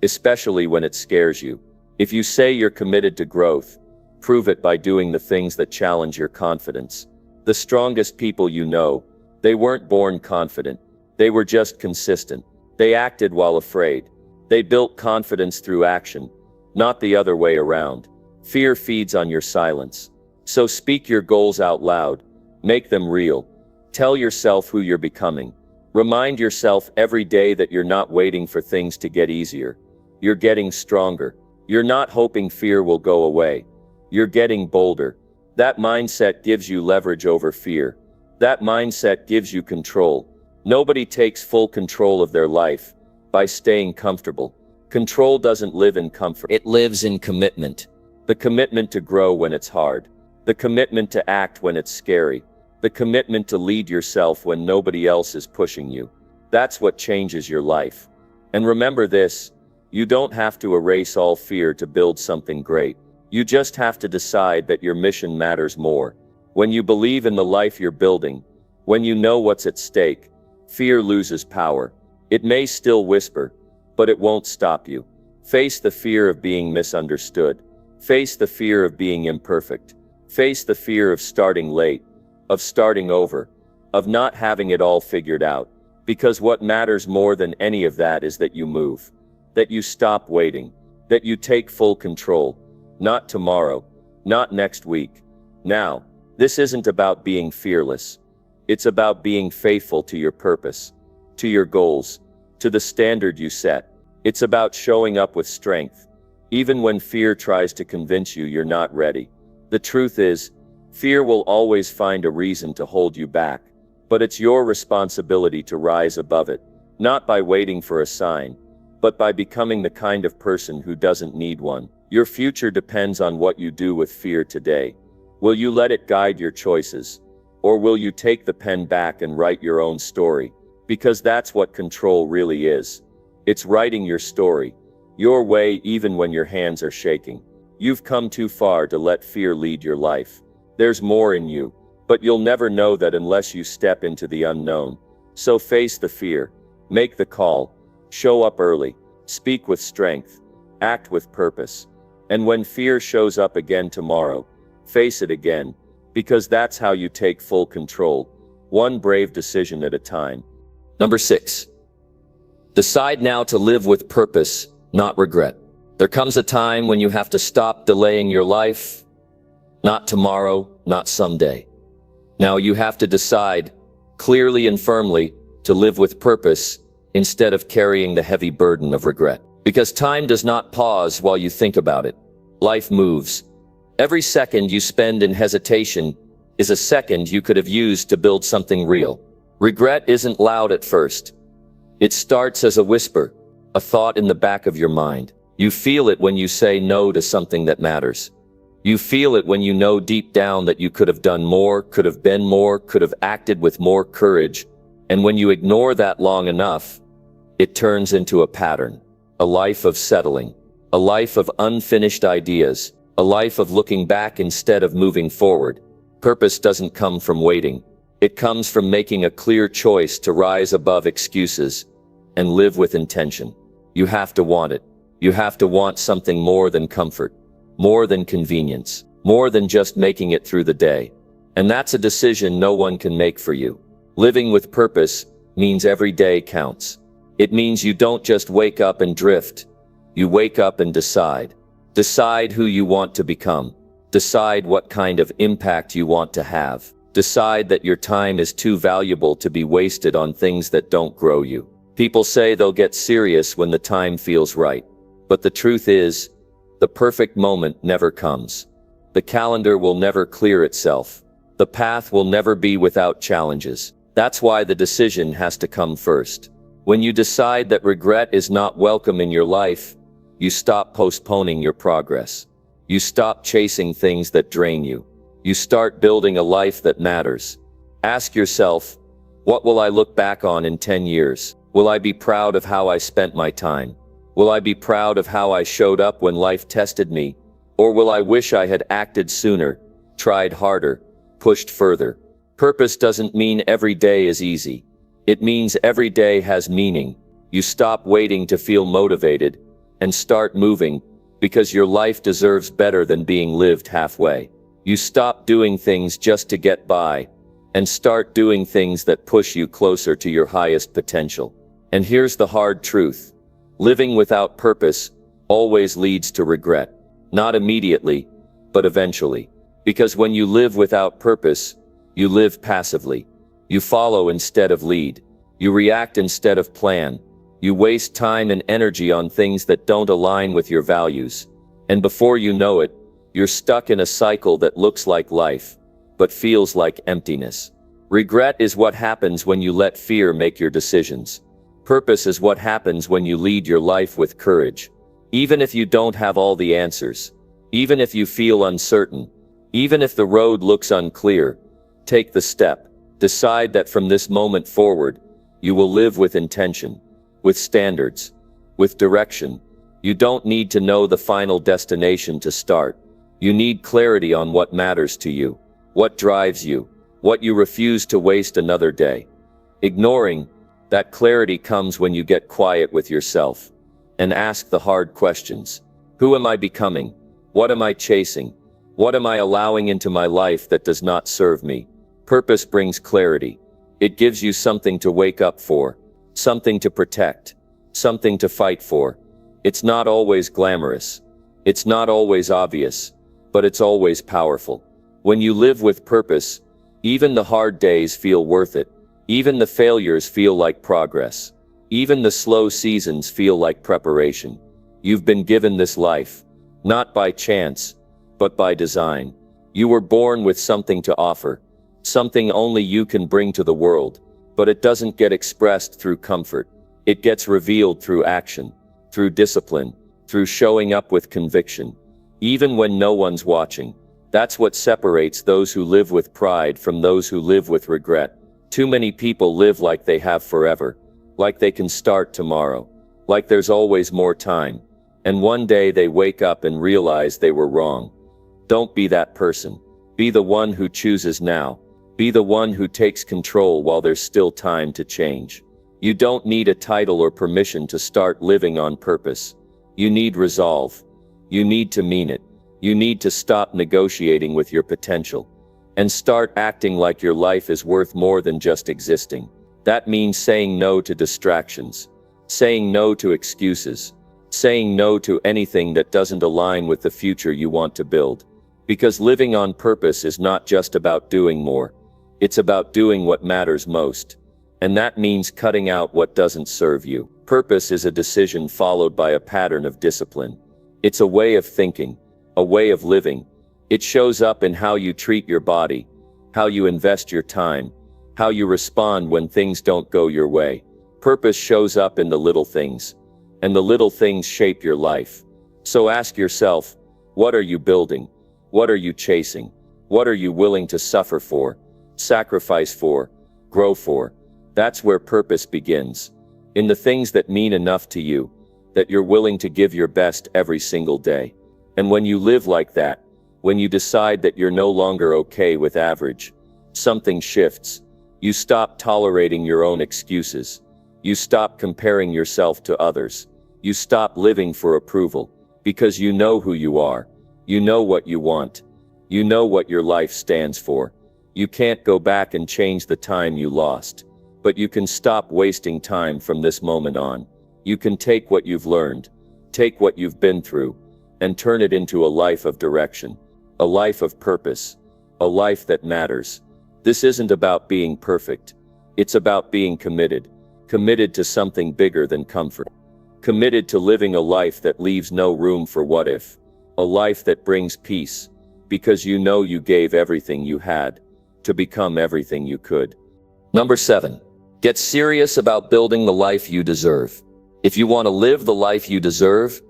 Especially when it scares you. If you say you're committed to growth, prove it by doing the things that challenge your confidence. The strongest people you know, they weren't born confident. They were just consistent. They acted while afraid. They built confidence through action, not the other way around. Fear feeds on your silence. So speak your goals out loud. Make them real. Tell yourself who you're becoming. Remind yourself every day that you're not waiting for things to get easier. You're getting stronger. You're not hoping fear will go away. You're getting bolder. That mindset gives you leverage over fear. That mindset gives you control. Nobody takes full control of their life by staying comfortable. Control doesn't live in comfort. It lives in commitment. The commitment to grow when it's hard. The commitment to act when it's scary. The commitment to lead yourself when nobody else is pushing you. That's what changes your life. And remember this, you don't have to erase all fear to build something great. You just have to decide that your mission matters more. When you believe in the life you're building, when you know what's at stake, fear loses power. It may still whisper, but it won't stop you. Face the fear of being misunderstood. Face the fear of being imperfect. Face the fear of starting late, of starting over, of not having it all figured out. Because what matters more than any of that is that you move. That you stop waiting. That you take full control. Not tomorrow. Not next week. Now. This isn't about being fearless. It's about being faithful to your purpose, to your goals, to the standard you set. It's about showing up with strength, even when fear tries to convince you you're not ready. The truth is, fear will always find a reason to hold you back, but it's your responsibility to rise above it, not by waiting for a sign, but by becoming the kind of person who doesn't need one. Your future depends on what you do with fear today. Will you let it guide your choices? Or will you take the pen back and write your own story? Because that's what control really is. It's writing your story, your way even when your hands are shaking. You've come too far to let fear lead your life. There's more in you, but you'll never know that unless you step into the unknown. So face the fear, make the call, show up early, speak with strength, act with purpose. And when fear shows up again tomorrow, face it again, because that's how you take full control, one brave decision at a time. Number 6. Decide now to live with purpose, not regret. There comes a time when you have to stop delaying your life. Not tomorrow, not someday. Now you have to decide, clearly and firmly, to live with purpose instead of carrying the heavy burden of regret. Because time does not pause while you think about it. Life moves. Every second you spend in hesitation is a second you could have used to build something real. Regret isn't loud at first. It starts as a whisper, a thought in the back of your mind. You feel it when you say no to something that matters. You feel it when you know deep down that you could have done more, could have been more, could have acted with more courage. And when you ignore that long enough, it turns into a pattern. A life of settling. A life of unfinished ideas. A life of looking back instead of moving forward. Purpose doesn't come from waiting. It comes from making a clear choice to rise above excuses and live with intention. You have to want it. You have to want something more than comfort, more than convenience, more than just making it through the day. And that's a decision no one can make for you. Living with purpose means every day counts. It means you don't just wake up and drift. You wake up and decide. Decide who you want to become. Decide what kind of impact you want to have. Decide that your time is too valuable to be wasted on things that don't grow you. People say they'll get serious when the time feels right. But the truth is, the perfect moment never comes. The calendar will never clear itself. The path will never be without challenges. That's why the decision has to come first. When you decide that regret is not welcome in your life, you stop postponing your progress. You stop chasing things that drain you. You start building a life that matters. Ask yourself, what will I look back on in 10 years? Will I be proud of how I spent my time? Will I be proud of how I showed up when life tested me? Or will I wish I had acted sooner, tried harder, pushed further? Purpose doesn't mean every day is easy. It means every day has meaning. You stop waiting to feel motivated and start moving because your life deserves better than being lived halfway. You stop doing things just to get by and start doing things that push you closer to your highest potential. And here's the hard truth. Living without purpose always leads to regret. Not immediately, but eventually. Because when you live without purpose, you live passively. You follow instead of lead. You react instead of plan. You waste time and energy on things that don't align with your values. And before you know it, you're stuck in a cycle that looks like life, but feels like emptiness. Regret is what happens when you let fear make your decisions. Purpose is what happens when you lead your life with courage. Even if you don't have all the answers, even if you feel uncertain, even if the road looks unclear, take the step. Decide that from this moment forward, you will live with intention, with standards, with direction. You don't need to know the final destination to start. You need clarity on what matters to you, what drives you, what you refuse to waste another day. Ignoring that clarity comes when you get quiet with yourself and ask the hard questions. Who am I becoming? What am I chasing? What am I allowing into my life that does not serve me? Purpose brings clarity. It gives you something to wake up for, something to protect, something to fight for. It's not always glamorous. It's not always obvious, but it's always powerful. When you live with purpose, even the hard days feel worth it. Even the failures feel like progress. Even the slow seasons feel like preparation. You've been given this life, not by chance, but by design. You were born with something to offer, something only you can bring to the world, but it doesn't get expressed through comfort. It gets revealed through action, through discipline, through showing up with conviction, even when no one's watching. That's what separates those who live with pride from those who live with regret. Too many people live like they have forever, like they can start tomorrow, like there's always more time. And one day they wake up and realize they were wrong. Don't be that person. Be the one who chooses now. Be the one who takes control while there's still time to change. You don't need a title or permission to start living on purpose. You need resolve. You need to mean it. You need to stop negotiating with your potential and start acting like your life is worth more than just existing. That means saying no to distractions, saying no to excuses, saying no to anything that doesn't align with the future you want to build. Because living on purpose is not just about doing more. It's about doing what matters most. And that means cutting out what doesn't serve you. Purpose is a decision followed by a pattern of discipline. It's a way of thinking, a way of living. It shows up in how you treat your body, how you invest your time, how you respond when things don't go your way. Purpose shows up in the little things, and the little things shape your life. So ask yourself, what are you building? What are you chasing? What are you willing to suffer for, sacrifice for, grow for? That's where purpose begins. In the things that mean enough to you, that you're willing to give your best every single day. And when you live like that, when you decide that you're no longer okay with average, something shifts. You stop tolerating your own excuses. You stop comparing yourself to others. You stop living for approval, because you know who you are. You know what you want. You know what your life stands for. You can't go back and change the time you lost, but you can stop wasting time from this moment on. You can take what you've learned, take what you've been through, and turn it into a life of direction, a life of purpose, a life that matters. This isn't about being perfect. It's about being committed. Committed to something bigger than comfort. Committed to living a life that leaves no room for what if. A life that brings peace, because you know you gave everything you had to become everything you could. Number 7. Get serious about building the life you deserve. If you want to live the life you deserve,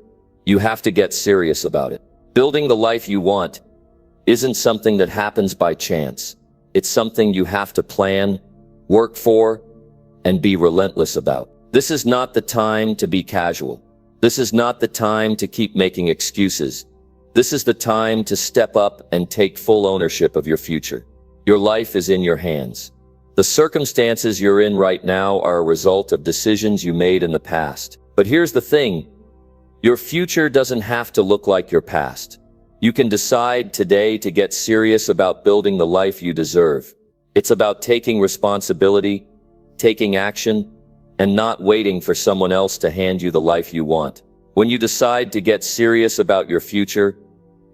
you have to get serious about it. Building the life you want isn't something that happens by chance. It's something you have to plan, work for, and be relentless about. This is not the time to be casual. This is not the time to keep making excuses. This is the time to step up and take full ownership of your future. Your life is in your hands. The circumstances you're in right now are a result of decisions you made in the past. But here's the thing. Your future doesn't have to look like your past. You can decide today to get serious about building the life you deserve. It's about taking responsibility, taking action, and not waiting for someone else to hand you the life you want. When you decide to get serious about your future,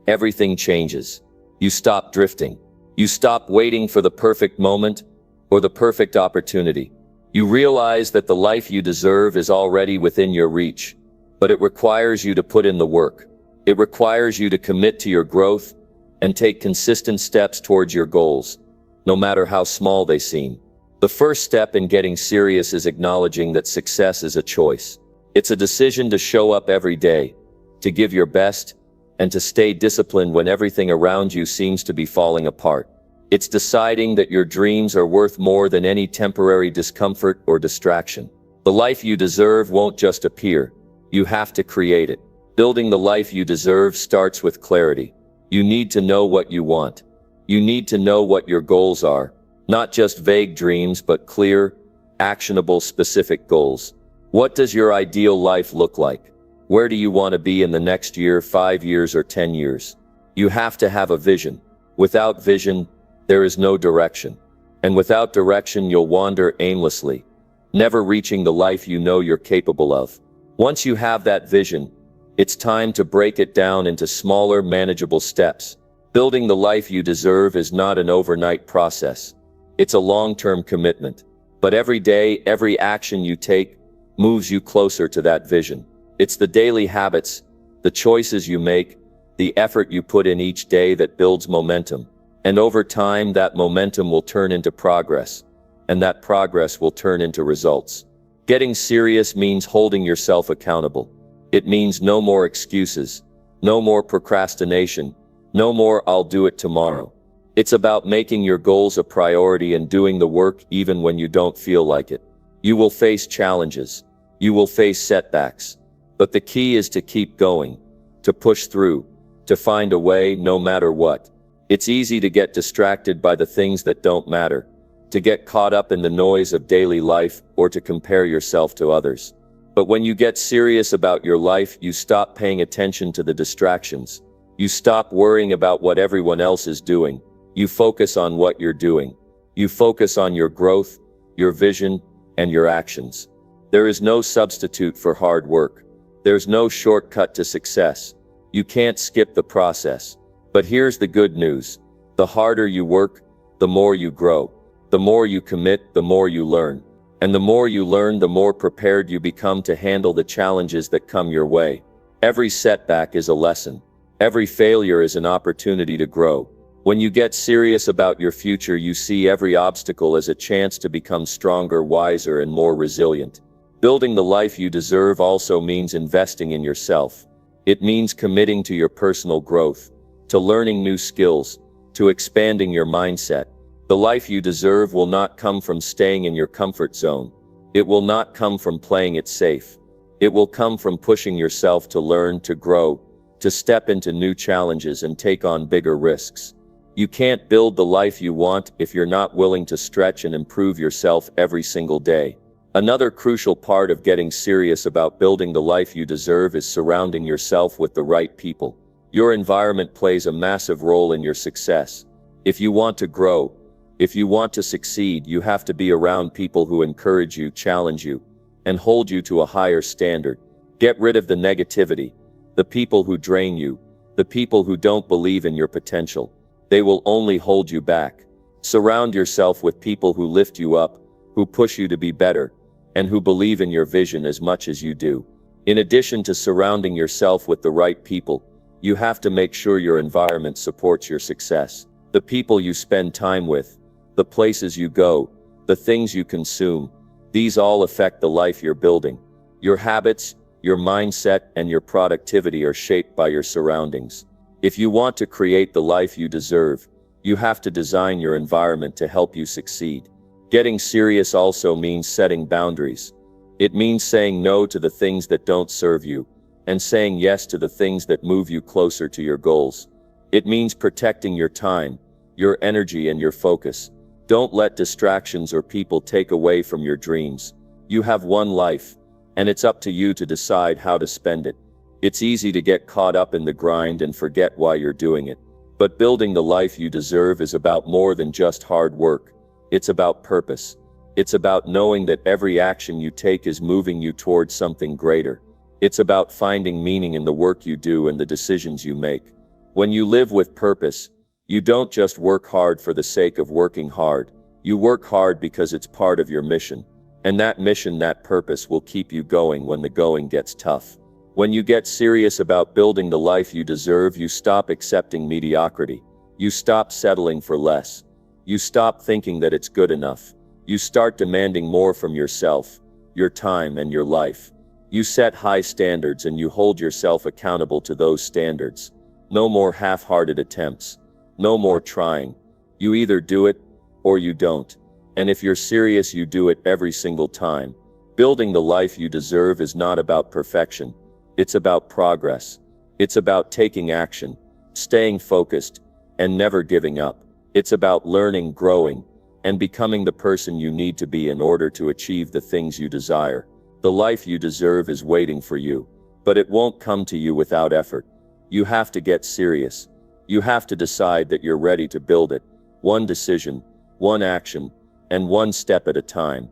everything changes. You stop drifting. You stop waiting for the perfect moment or the perfect opportunity. You realize that the life you deserve is already within your reach, but it requires you to put in the work. It requires you to commit to your growth and take consistent steps towards your goals, no matter how small they seem. The first step in getting serious is acknowledging that success is a choice. It's a decision to show up every day, to give your best, and to stay disciplined when everything around you seems to be falling apart. It's deciding that your dreams are worth more than any temporary discomfort or distraction. The life you deserve won't just appear. You have to create it. Building the life you deserve starts with clarity. You need to know what you want. You need to know what your goals are. Not just vague dreams, but clear, actionable, specific goals. What does your ideal life look like? Where do you want to be in the next year, 5 years, or 10 years? You have to have a vision. Without vision, there is no direction. And without direction, you'll wander aimlessly, never reaching the life you know you're capable of. Once you have that vision, it's time to break it down into smaller, manageable steps. Building the life you deserve is not an overnight process. It's a long-term commitment. But every day, every action you take moves you closer to that vision. It's the daily habits, the choices you make, the effort you put in each day that builds momentum. And over time, that momentum will turn into progress, and that progress will turn into results. Getting serious means holding yourself accountable. It means no more excuses, no more procrastination, no more "I'll do it tomorrow." It's about making your goals a priority and doing the work even when you don't feel like it. You will face challenges. You will face setbacks. But the key is to keep going, to push through, to find a way no matter what. It's easy to get distracted by the things that don't matter, to get caught up in the noise of daily life, or to compare yourself to others. But when you get serious about your life, you stop paying attention to the distractions. You stop worrying about what everyone else is doing. You focus on what you're doing. You focus on your growth, your vision, and your actions. There is no substitute for hard work. There's no shortcut to success. You can't skip the process. But here's the good news. The harder you work, the more you grow. The more you commit, the more you learn. And the more you learn, the more prepared you become to handle the challenges that come your way. Every setback is a lesson. Every failure is an opportunity to grow. When you get serious about your future, you see every obstacle as a chance to become stronger, wiser, and more resilient. Building the life you deserve also means investing in yourself. It means committing to your personal growth, to learning new skills, to expanding your mindset. The life you deserve will not come from staying in your comfort zone. It will not come from playing it safe. It will come from pushing yourself to learn, to grow, to step into new challenges and take on bigger risks. You can't build the life you want if you're not willing to stretch and improve yourself every single day. Another crucial part of getting serious about building the life you deserve is surrounding yourself with the right people. Your environment plays a massive role in your success. If you want to grow, if you want to succeed, you have to be around people who encourage you, challenge you, and hold you to a higher standard. Get rid of the negativity, the people who drain you, the people who don't believe in your potential. They will only hold you back. Surround yourself with people who lift you up, who push you to be better, and who believe in your vision as much as you do. In addition to surrounding yourself with the right people, you have to make sure your environment supports your success. The people you spend time with, the places you go, the things you consume, these all affect the life you're building. Your habits, your mindset, and your productivity are shaped by your surroundings. If you want to create the life you deserve, you have to design your environment to help you succeed. Getting serious also means setting boundaries. It means saying no to the things that don't serve you, and saying yes to the things that move you closer to your goals. It means protecting your time, your energy, and your focus. Don't let distractions or people take away from your dreams. You have one life, and it's up to you to decide how to spend it. It's easy to get caught up in the grind and forget why you're doing it. But building the life you deserve is about more than just hard work. It's about purpose. It's about knowing that every action you take is moving you towards something greater. It's about finding meaning in the work you do and the decisions you make. When you live with purpose, you don't just work hard for the sake of working hard. You work hard because it's part of your mission. And that mission, that purpose, will keep you going when the going gets tough. When you get serious about building the life you deserve, you stop accepting mediocrity. You stop settling for less. You stop thinking that it's good enough. You start demanding more from yourself, your time, and your life. You set high standards and you hold yourself accountable to those standards. No more half-hearted attempts. No more trying. You either do it or you don't. And if you're serious, you do it every single time. Building the life you deserve is not about perfection. It's about progress. It's about taking action, staying focused, and never giving up. It's about learning, growing, and becoming the person you need to be in order to achieve the things you desire. The life you deserve is waiting for you, but it won't come to you without effort. You have to get serious. You have to decide that you're ready to build it. One decision, one action, and one step at a time.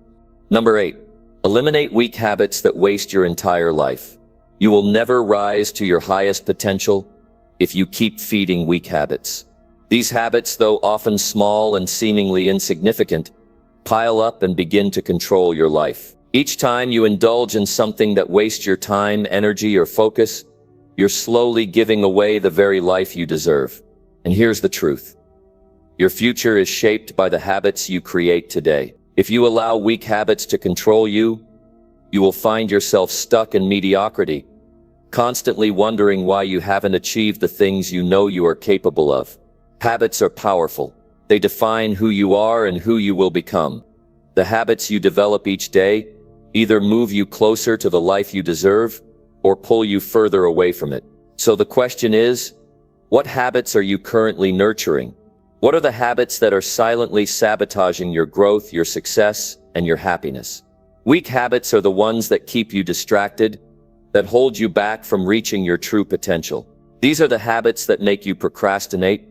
Number 8. Eliminate weak habits that waste your entire life. You will never rise to your highest potential if you keep feeding weak habits. These habits, though often small and seemingly insignificant, pile up and begin to control your life. Each time you indulge in something that wastes your time, energy, or focus, you're slowly giving away the very life you deserve. And here's the truth. Your future is shaped by the habits you create today. If you allow weak habits to control you, you will find yourself stuck in mediocrity, constantly wondering why you haven't achieved the things you know you are capable of. Habits are powerful. They define who you are and who you will become. The habits you develop each day either move you closer to the life you deserve or pull you further away from it. So the question is, what habits are you currently nurturing? What are the habits that are silently sabotaging your growth, your success, and your happiness? Weak habits are the ones that keep you distracted, that hold you back from reaching your true potential. These are the habits that make you procrastinate,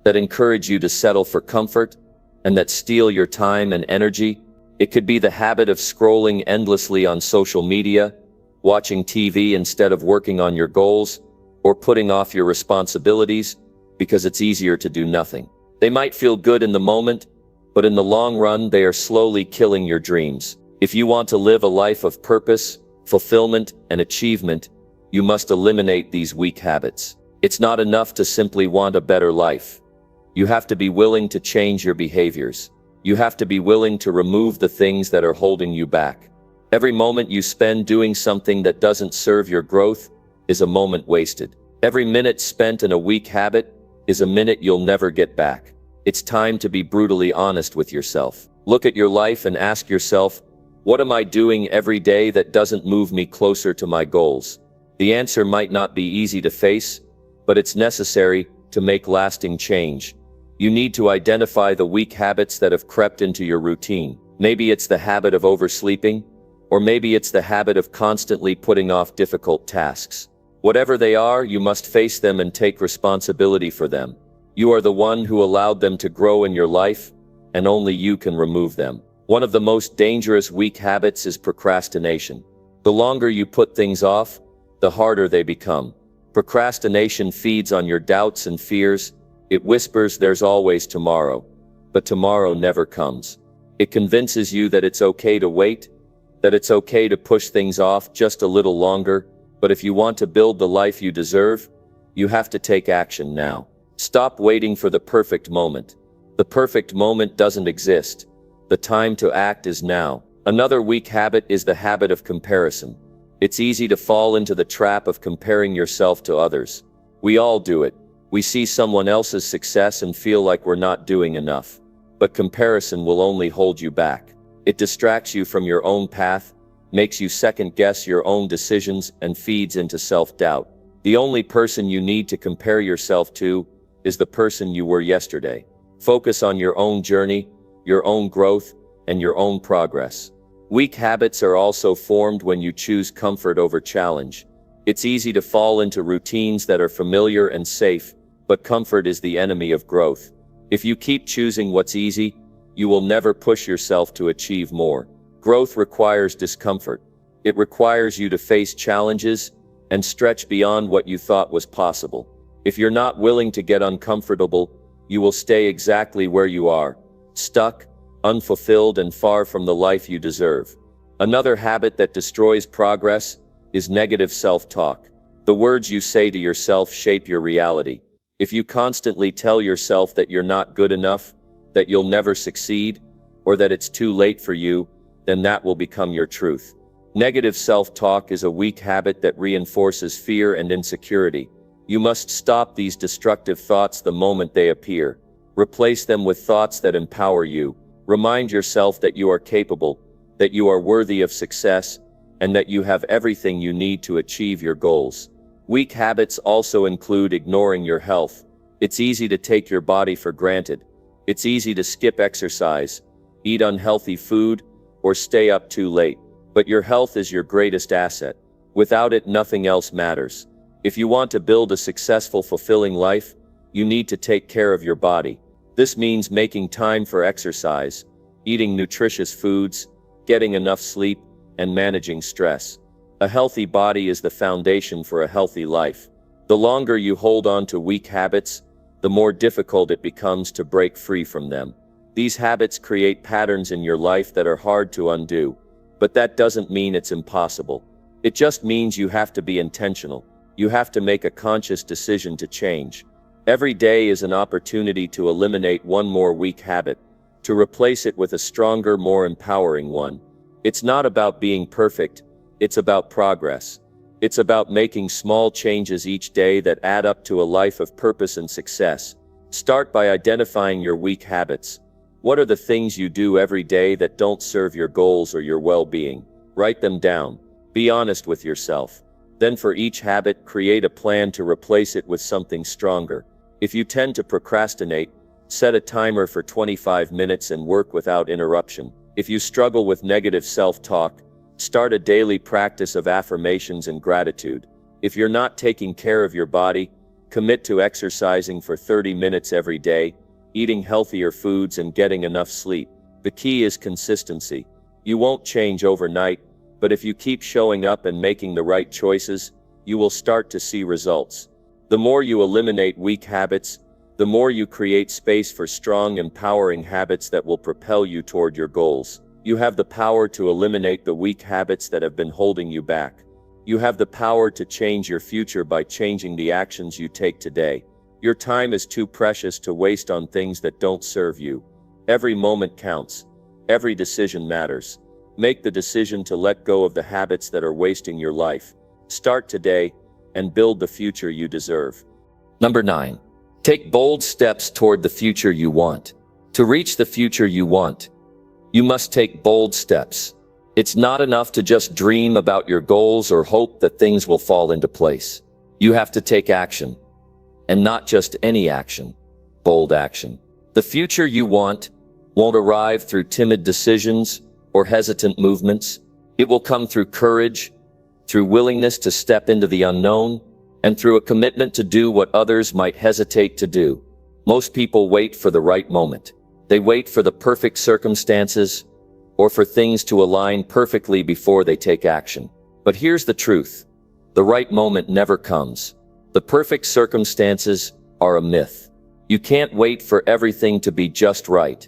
that encourage you to settle for comfort, and that steal your time and energy. It could be the habit of scrolling endlessly on social media, watching TV instead of working on your goals, or putting off your responsibilities because it's easier to do nothing. They might feel good in the moment, but in the long run, they are slowly killing your dreams. If you want to live a life of purpose, fulfillment, and achievement, you must eliminate these weak habits. It's not enough to simply want a better life. You have to be willing to change your behaviors. You have to be willing to remove the things that are holding you back. Every moment you spend doing something that doesn't serve your growth is a moment wasted. Every minute spent in a weak habit is a minute you'll never get back. It's time to be brutally honest with yourself. Look at your life and ask yourself, what am I doing every day that doesn't move me closer to my goals? The answer might not be easy to face, but it's necessary to make lasting change. You need to identify the weak habits that have crept into your routine. Maybe it's the habit of oversleeping, or maybe it's the habit of constantly putting off difficult tasks. Whatever they are, you must face them and take responsibility for them. You are the one who allowed them to grow in your life, and only you can remove them. One of the most dangerous weak habits is procrastination. The longer you put things off, the harder they become. Procrastination feeds on your doubts and fears. It whispers there's always tomorrow, but tomorrow never comes. It convinces you that it's okay to wait, that it's okay to push things off just a little longer, but if you want to build the life you deserve, you have to take action now. Stop waiting for the perfect moment. The perfect moment doesn't exist. The time to act is now. Another weak habit is the habit of comparison. It's easy to fall into the trap of comparing yourself to others. We all do it. We see someone else's success and feel like we're not doing enough. But comparison will only hold you back. It distracts you from your own path, makes you second-guess your own decisions, and feeds into self-doubt. The only person you need to compare yourself to is the person you were yesterday. Focus on your own journey, your own growth, and your own progress. Weak habits are also formed when you choose comfort over challenge. It's easy to fall into routines that are familiar and safe, but comfort is the enemy of growth. If you keep choosing what's easy, you will never push yourself to achieve more. Growth requires discomfort. It requires you to face challenges and stretch beyond what you thought was possible. If you're not willing to get uncomfortable, you will stay exactly where you are, stuck, unfulfilled, and far from the life you deserve. Another habit that destroys progress is negative self-talk. The words you say to yourself shape your reality. If you constantly tell yourself that you're not good enough, that you'll never succeed, or that it's too late for you, then that will become your truth. Negative self-talk is a weak habit that reinforces fear and insecurity. You must stop these destructive thoughts the moment they appear. Replace them with thoughts that empower you. Remind yourself that you are capable, that you are worthy of success, and that you have everything you need to achieve your goals. Weak habits also include ignoring your health. It's easy to take your body for granted. It's easy to skip exercise, eat unhealthy food, or stay up too late. But your health is your greatest asset. Without it, nothing else matters. If you want to build a successful, fulfilling life, you need to take care of your body. This means making time for exercise, eating nutritious foods, getting enough sleep, and managing stress. A healthy body is the foundation for a healthy life. The longer you hold on to weak habits, the more difficult it becomes to break free from them. These habits create patterns in your life that are hard to undo. But that doesn't mean it's impossible. It just means you have to be intentional. You have to make a conscious decision to change. Every day is an opportunity to eliminate one more weak habit, to replace it with a stronger, more empowering one. It's not about being perfect, it's about progress. It's about making small changes each day that add up to a life of purpose and success. Start by identifying your weak habits. What are the things you do every day that don't serve your goals or your well-being? Write them down. Be honest with yourself. Then for each habit, create a plan to replace it with something stronger. If you tend to procrastinate, set a timer for 25 minutes and work without interruption. If you struggle with negative self-talk, start a daily practice of affirmations and gratitude. If you're not taking care of your body, commit to exercising for 30 minutes every day, eating healthier foods, and getting enough sleep. The key is consistency. You won't change overnight, but if you keep showing up and making the right choices, you will start to see results. The more you eliminate weak habits, the more you create space for strong, empowering habits that will propel you toward your goals. You have the power to eliminate the weak habits that have been holding you back. You have the power to change your future by changing the actions you take today. Your time is too precious to waste on things that don't serve you. Every moment counts. Every decision matters. Make the decision to let go of the habits that are wasting your life. Start today and build the future you deserve. Number 9. Take bold steps toward the future you want. To reach the future you want, you must take bold steps. It's not enough to just dream about your goals or hope that things will fall into place. You have to take action. And not just any action, bold action. The future you want won't arrive through timid decisions or hesitant movements. It will come through courage, through willingness to step into the unknown, and through a commitment to do what others might hesitate to do. Most people wait for the right moment. They wait for the perfect circumstances or for things to align perfectly before they take action. But here's the truth. The right moment never comes. The perfect circumstances are a myth. You can't wait for everything to be just right,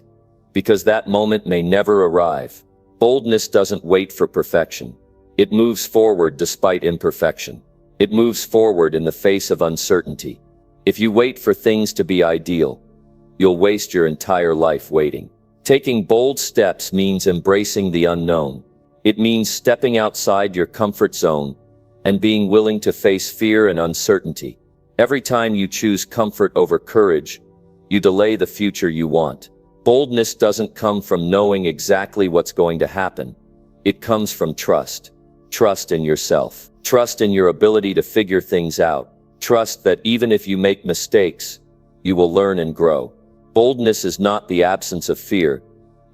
because that moment may never arrive. Boldness doesn't wait for perfection. It moves forward despite imperfection. It moves forward in the face of uncertainty. If you wait for things to be ideal, you'll waste your entire life waiting. Taking bold steps means embracing the unknown. It means stepping outside your comfort zone and being willing to face fear and uncertainty. Every time you choose comfort over courage, you delay the future you want. Boldness doesn't come from knowing exactly what's going to happen. It comes from trust. Trust in yourself. Trust in your ability to figure things out. Trust that even if you make mistakes, you will learn and grow. Boldness is not the absence of fear.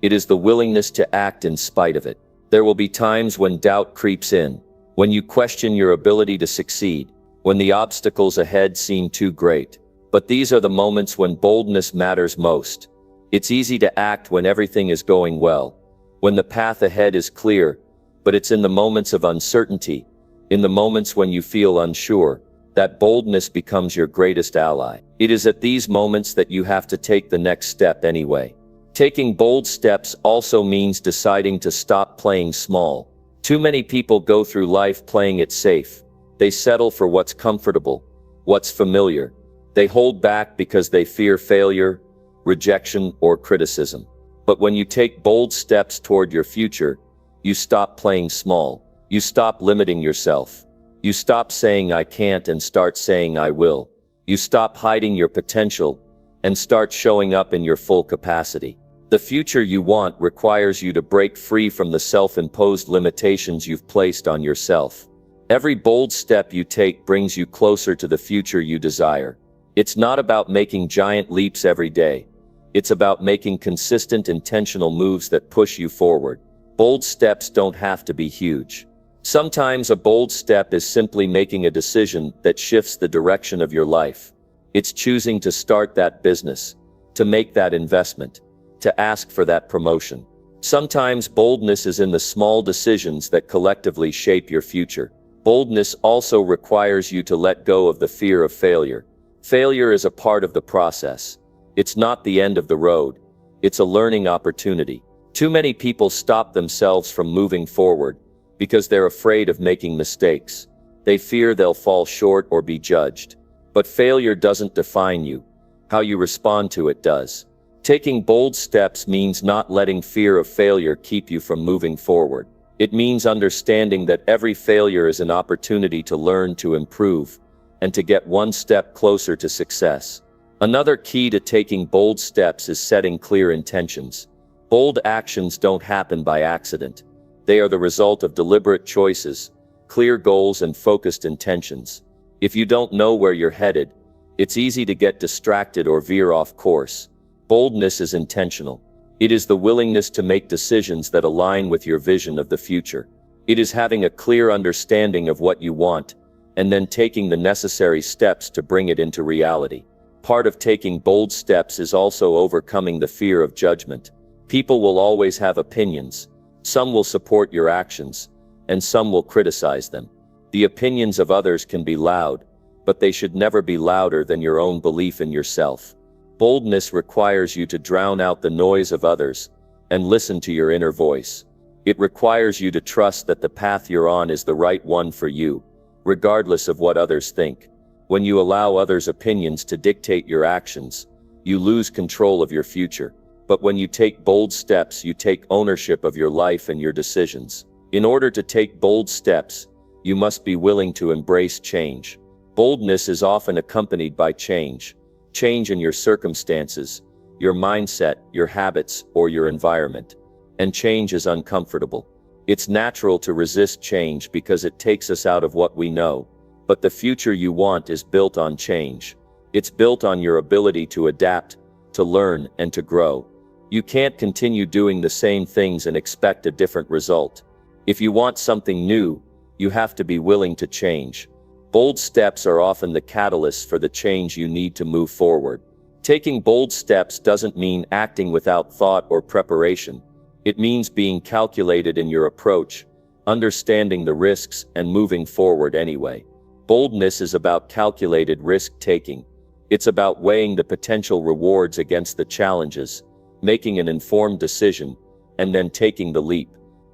It is the willingness to act in spite of it. There will be times when doubt creeps in, when you question your ability to succeed, when the obstacles ahead seem too great. But these are the moments when boldness matters most. It's easy to act when everything is going well, when the path ahead is clear, but it's in the moments of uncertainty, in the moments when you feel unsure, that boldness becomes your greatest ally. It is at these moments that you have to take the next step anyway. Taking bold steps also means deciding to stop playing small. Too many people go through life playing it safe. They settle for what's comfortable, what's familiar. They hold back because they fear failure, rejection, or criticism. But when you take bold steps toward your future, you stop playing small. You stop limiting yourself. You stop saying I can't and start saying I will. You stop hiding your potential and start showing up in your full capacity. The future you want requires you to break free from the self-imposed limitations you've placed on yourself. Every bold step you take brings you closer to the future you desire. It's not about making giant leaps every day. It's about making consistent, intentional moves that push you forward. Bold steps don't have to be huge. Sometimes a bold step is simply making a decision that shifts the direction of your life. It's choosing to start that business, to make that investment, to ask for that promotion. Sometimes boldness is in the small decisions that collectively shape your future. Boldness also requires you to let go of the fear of failure. Failure is a part of the process. It's not the end of the road. It's a learning opportunity. Too many people stop themselves from moving forward because they're afraid of making mistakes. They fear they'll fall short or be judged. But failure doesn't define you. How you respond to it does. Taking bold steps means not letting fear of failure keep you from moving forward. It means understanding that every failure is an opportunity to learn, to improve, and to get one step closer to success. Another key to taking bold steps is setting clear intentions. Bold actions don't happen by accident. They are the result of deliberate choices, clear goals, and focused intentions. If you don't know where you're headed, it's easy to get distracted or veer off course. Boldness is intentional. It is the willingness to make decisions that align with your vision of the future. It is having a clear understanding of what you want, and then taking the necessary steps to bring it into reality. Part of taking bold steps is also overcoming the fear of judgment. People will always have opinions. Some will support your actions, and some will criticize them. The opinions of others can be loud, but they should never be louder than your own belief in yourself. Boldness requires you to drown out the noise of others and listen to your inner voice. It requires you to trust that the path you're on is the right one for you, regardless of what others think. When you allow others' opinions to dictate your actions, you lose control of your future. But when you take bold steps, you take ownership of your life and your decisions. In order to take bold steps, you must be willing to embrace change. Boldness is often accompanied by change. change in your circumstances, your mindset, your habits, or your environment. And change is uncomfortable. It's natural to resist change because it takes us out of what we know. But the future you want is built on change. It's built on your ability to adapt, to learn, and to grow. You can't continue doing the same things and expect a different result. If you want something new, you have to be willing to change. Bold steps are often the catalyst for the change you need to move forward. Taking bold steps doesn't mean acting without thought or preparation. It means being calculated in your approach, understanding the risks, and moving forward anyway. Boldness is about calculated risk-taking. It's about weighing the potential rewards against the challenges, making an informed decision, and then taking the leap.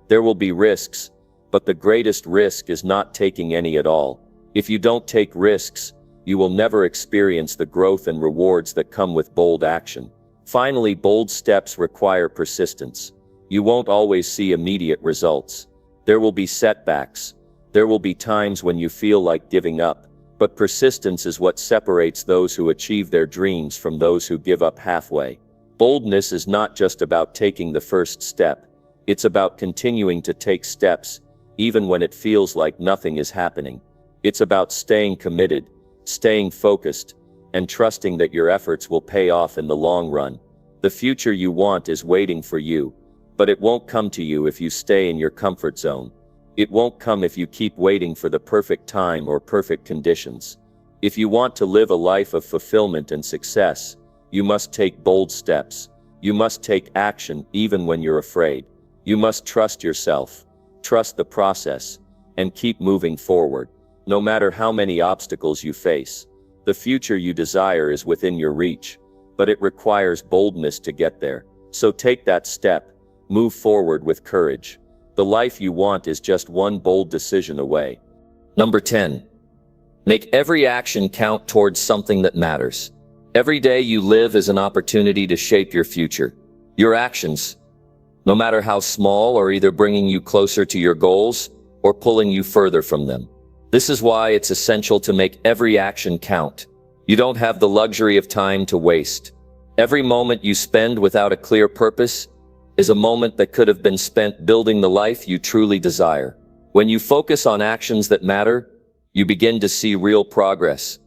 There will be risks, but the greatest risk is not taking any at all. If you don't take risks, you will never experience the growth and rewards that come with bold action. Finally, bold steps require persistence. You won't always see immediate results. There will be setbacks. There will be times when you feel like giving up. But persistence is what separates those who achieve their dreams from those who give up halfway. Boldness is not just about taking the first step. It's about continuing to take steps, even when it feels like nothing is happening. It's about staying committed, staying focused, and trusting that your efforts will pay off in the long run. The future you want is waiting for you, but it won't come to you if you stay in your comfort zone. It won't come if you keep waiting for the perfect time or perfect conditions. If you want to live a life of fulfillment and success, you must take bold steps. You must take action even when you're afraid. You must trust yourself, trust the process, and keep moving forward, no matter how many obstacles you face. The future you desire is within your reach, but it requires boldness to get there. So take that step, move forward with courage. The life you want is just one bold decision away. Number 10. Make every action count towards something that matters. Every day you live is an opportunity to shape your future. Your actions, no matter how small, are either bringing you closer to your goals or pulling you further from them. This is why it's essential to make every action count. You don't have the luxury of time to waste. Every moment you spend without a clear purpose is a moment that could have been spent building the life you truly desire. When you focus on actions that matter, you begin to see real progress,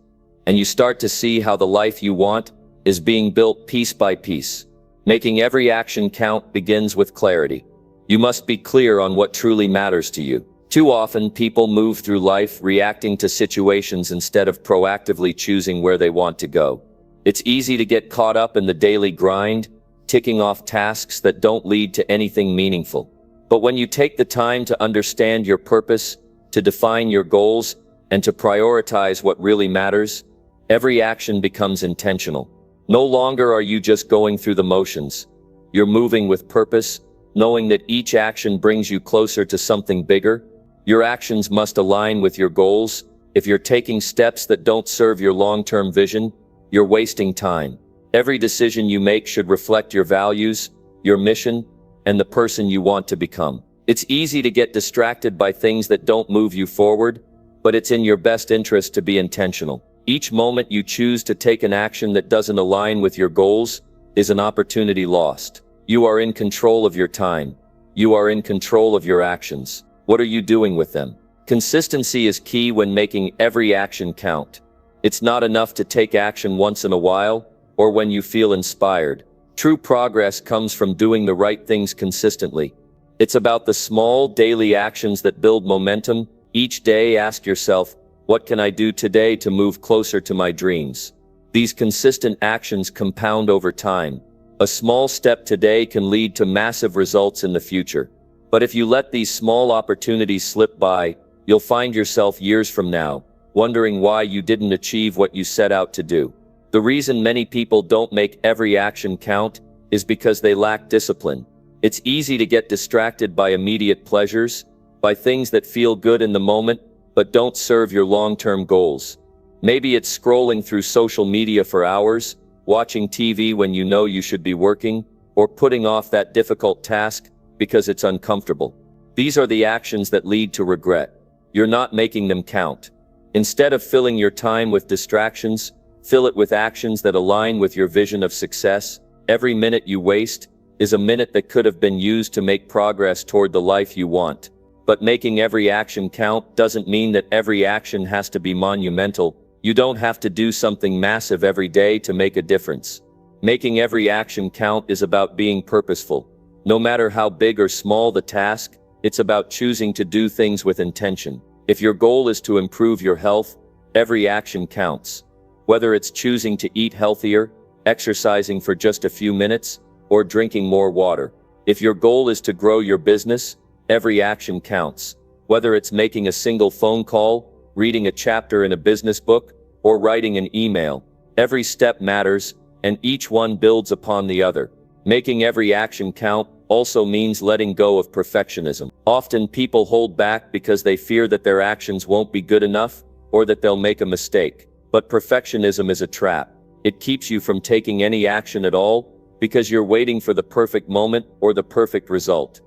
and you start to see how the life you want is being built piece by piece. Making every action count begins with clarity. You must be clear on what truly matters to you. Too often, people move through life reacting to situations instead of proactively choosing where they want to go. It's easy to get caught up in the daily grind, ticking off tasks that don't lead to anything meaningful. But when you take the time to understand your purpose, to define your goals, and to prioritize what really matters, every action becomes intentional. No longer are you just going through the motions. You're moving with purpose, knowing that each action brings you closer to something bigger. Your actions must align with your goals. If you're taking steps that don't serve your long-term vision, you're wasting time. Every decision you make should reflect your values, your mission, and the person you want to become. It's easy to get distracted by things that don't move you forward, but it's in your best interest to be intentional. Each moment you choose to take an action that doesn't align with your goals is an opportunity lost. You are in control of your time. You are in control of your actions. What are you doing with them? Consistency is key when making every action count. It's not enough to take action once in a while or when you feel inspired. True progress comes from doing the right things consistently. It's about the small daily actions that build momentum. Each day, ask yourself, what can I do today to move closer to my dreams? These consistent actions compound over time. A small step today can lead to massive results in the future. But if you let these small opportunities slip by, you'll find yourself years from now, wondering why you didn't achieve what you set out to do. The reason many people don't make every action count is because they lack discipline. It's easy to get distracted by immediate pleasures, by things that feel good in the moment, but don't serve your long-term goals. Maybe it's scrolling through social media for hours, watching TV when you know you should be working, or putting off that difficult task because it's uncomfortable. These are the actions that lead to regret. You're not making them count. Instead of filling your time with distractions, Fill it with actions that align with your vision of success. Every minute you waste is a minute that could have been used to make progress toward the life you want. But making every action count doesn't mean that every action has to be monumental. You don't have to do something massive every day to make a difference. Making every action count is about being purposeful. No matter how big or small the task, it's about choosing to do things with intention. If your goal is to improve your health, every action counts. Whether it's choosing to eat healthier, exercising for just a few minutes, or drinking more water. If your goal is to grow your business, every action counts. Whether it's making a single phone call, reading a chapter in a business book, or writing an email, every step matters, and each one builds upon the other. Making every action count also means letting go of perfectionism. Often people hold back because they fear that their actions won't be good enough, or that they'll make a mistake. But perfectionism is a trap. It keeps you from taking any action at all, because you're waiting for the perfect moment or the perfect result.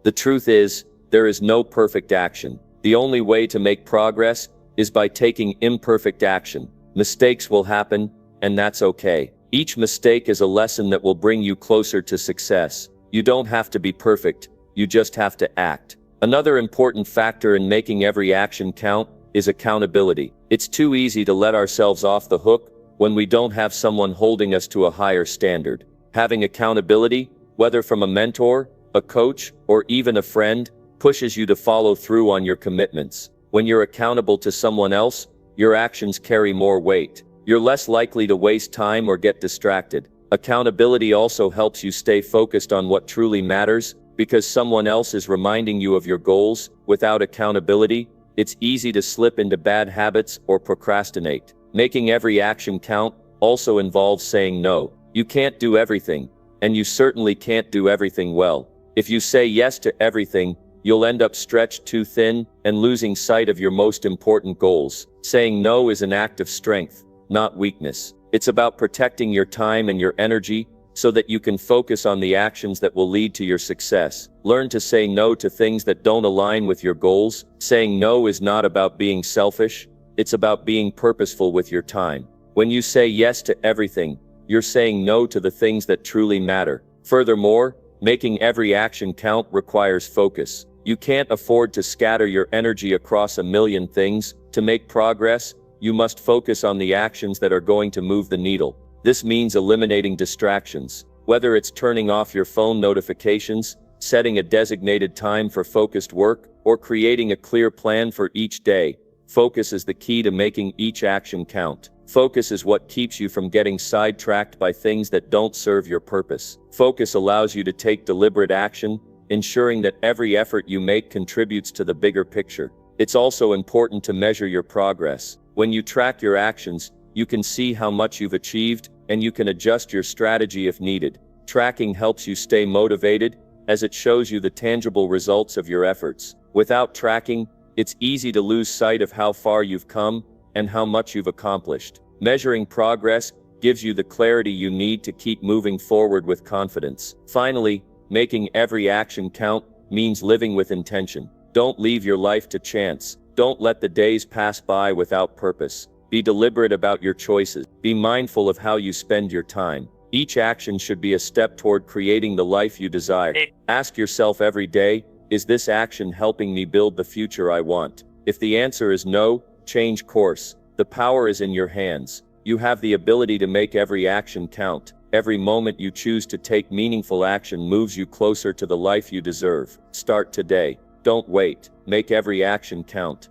The truth is, there is no perfect action. The only way to make progress is by taking imperfect action. Mistakes will happen, and that's okay. Each mistake is a lesson that will bring you closer to success. You don't have to be perfect, you just have to act. Another important factor in making every action count is accountability. It's too easy to let ourselves off the hook when we don't have someone holding us to a higher standard. Having accountability, whether from a mentor, a coach, or even a friend, pushes you to follow through on your commitments. When you're accountable to someone else, your actions carry more weight. You're less likely to waste time or get distracted. Accountability also helps you stay focused on what truly matters, because someone else is reminding you of your goals. Without accountability, it's easy to slip into bad habits or procrastinate. Making every action count also involves saying no. You can't do everything, and you certainly can't do everything well. If you say yes to everything, you'll end up stretched too thin and losing sight of your most important goals. Saying no is an act of strength, not weakness. It's about protecting your time and your energy so that you can focus on the actions that will lead to your success. Learn to say no to things that don't align with your goals. Saying no is not about being selfish, it's about being purposeful with your time. When you say yes to everything, you're saying no to the things that truly matter. Furthermore, making every action count requires focus. You can't afford to scatter your energy across a million things. To make progress, you must focus on the actions that are going to move the needle. This means eliminating distractions. Whether it's turning off your phone notifications, setting a designated time for focused work, or creating a clear plan for each day, focus is the key to making each action count. Focus is what keeps you from getting sidetracked by things that don't serve your purpose. Focus allows you to take deliberate action, ensuring that every effort you make contributes to the bigger picture. It's also important to measure your progress. When you track your actions, you can see how much you've achieved, and you can adjust your strategy if needed. Tracking helps you stay motivated, as it shows you the tangible results of your efforts. Without tracking, it's easy to lose sight of how far you've come and how much you've accomplished. Measuring progress gives you the clarity you need to keep moving forward with confidence. Finally, making every action count means living with intention. Don't leave your life to chance. Don't let the days pass by without purpose. Be deliberate about your choices. Be mindful of how you spend your time. Each action should be a step toward creating the life you desire. Ask yourself every day, is this action helping me build the future I want? If the answer is no, change course. The power is in your hands. You have the ability to make every action count. Every moment you choose to take meaningful action moves you closer to the life you deserve. Start today. Don't wait. Make every action count.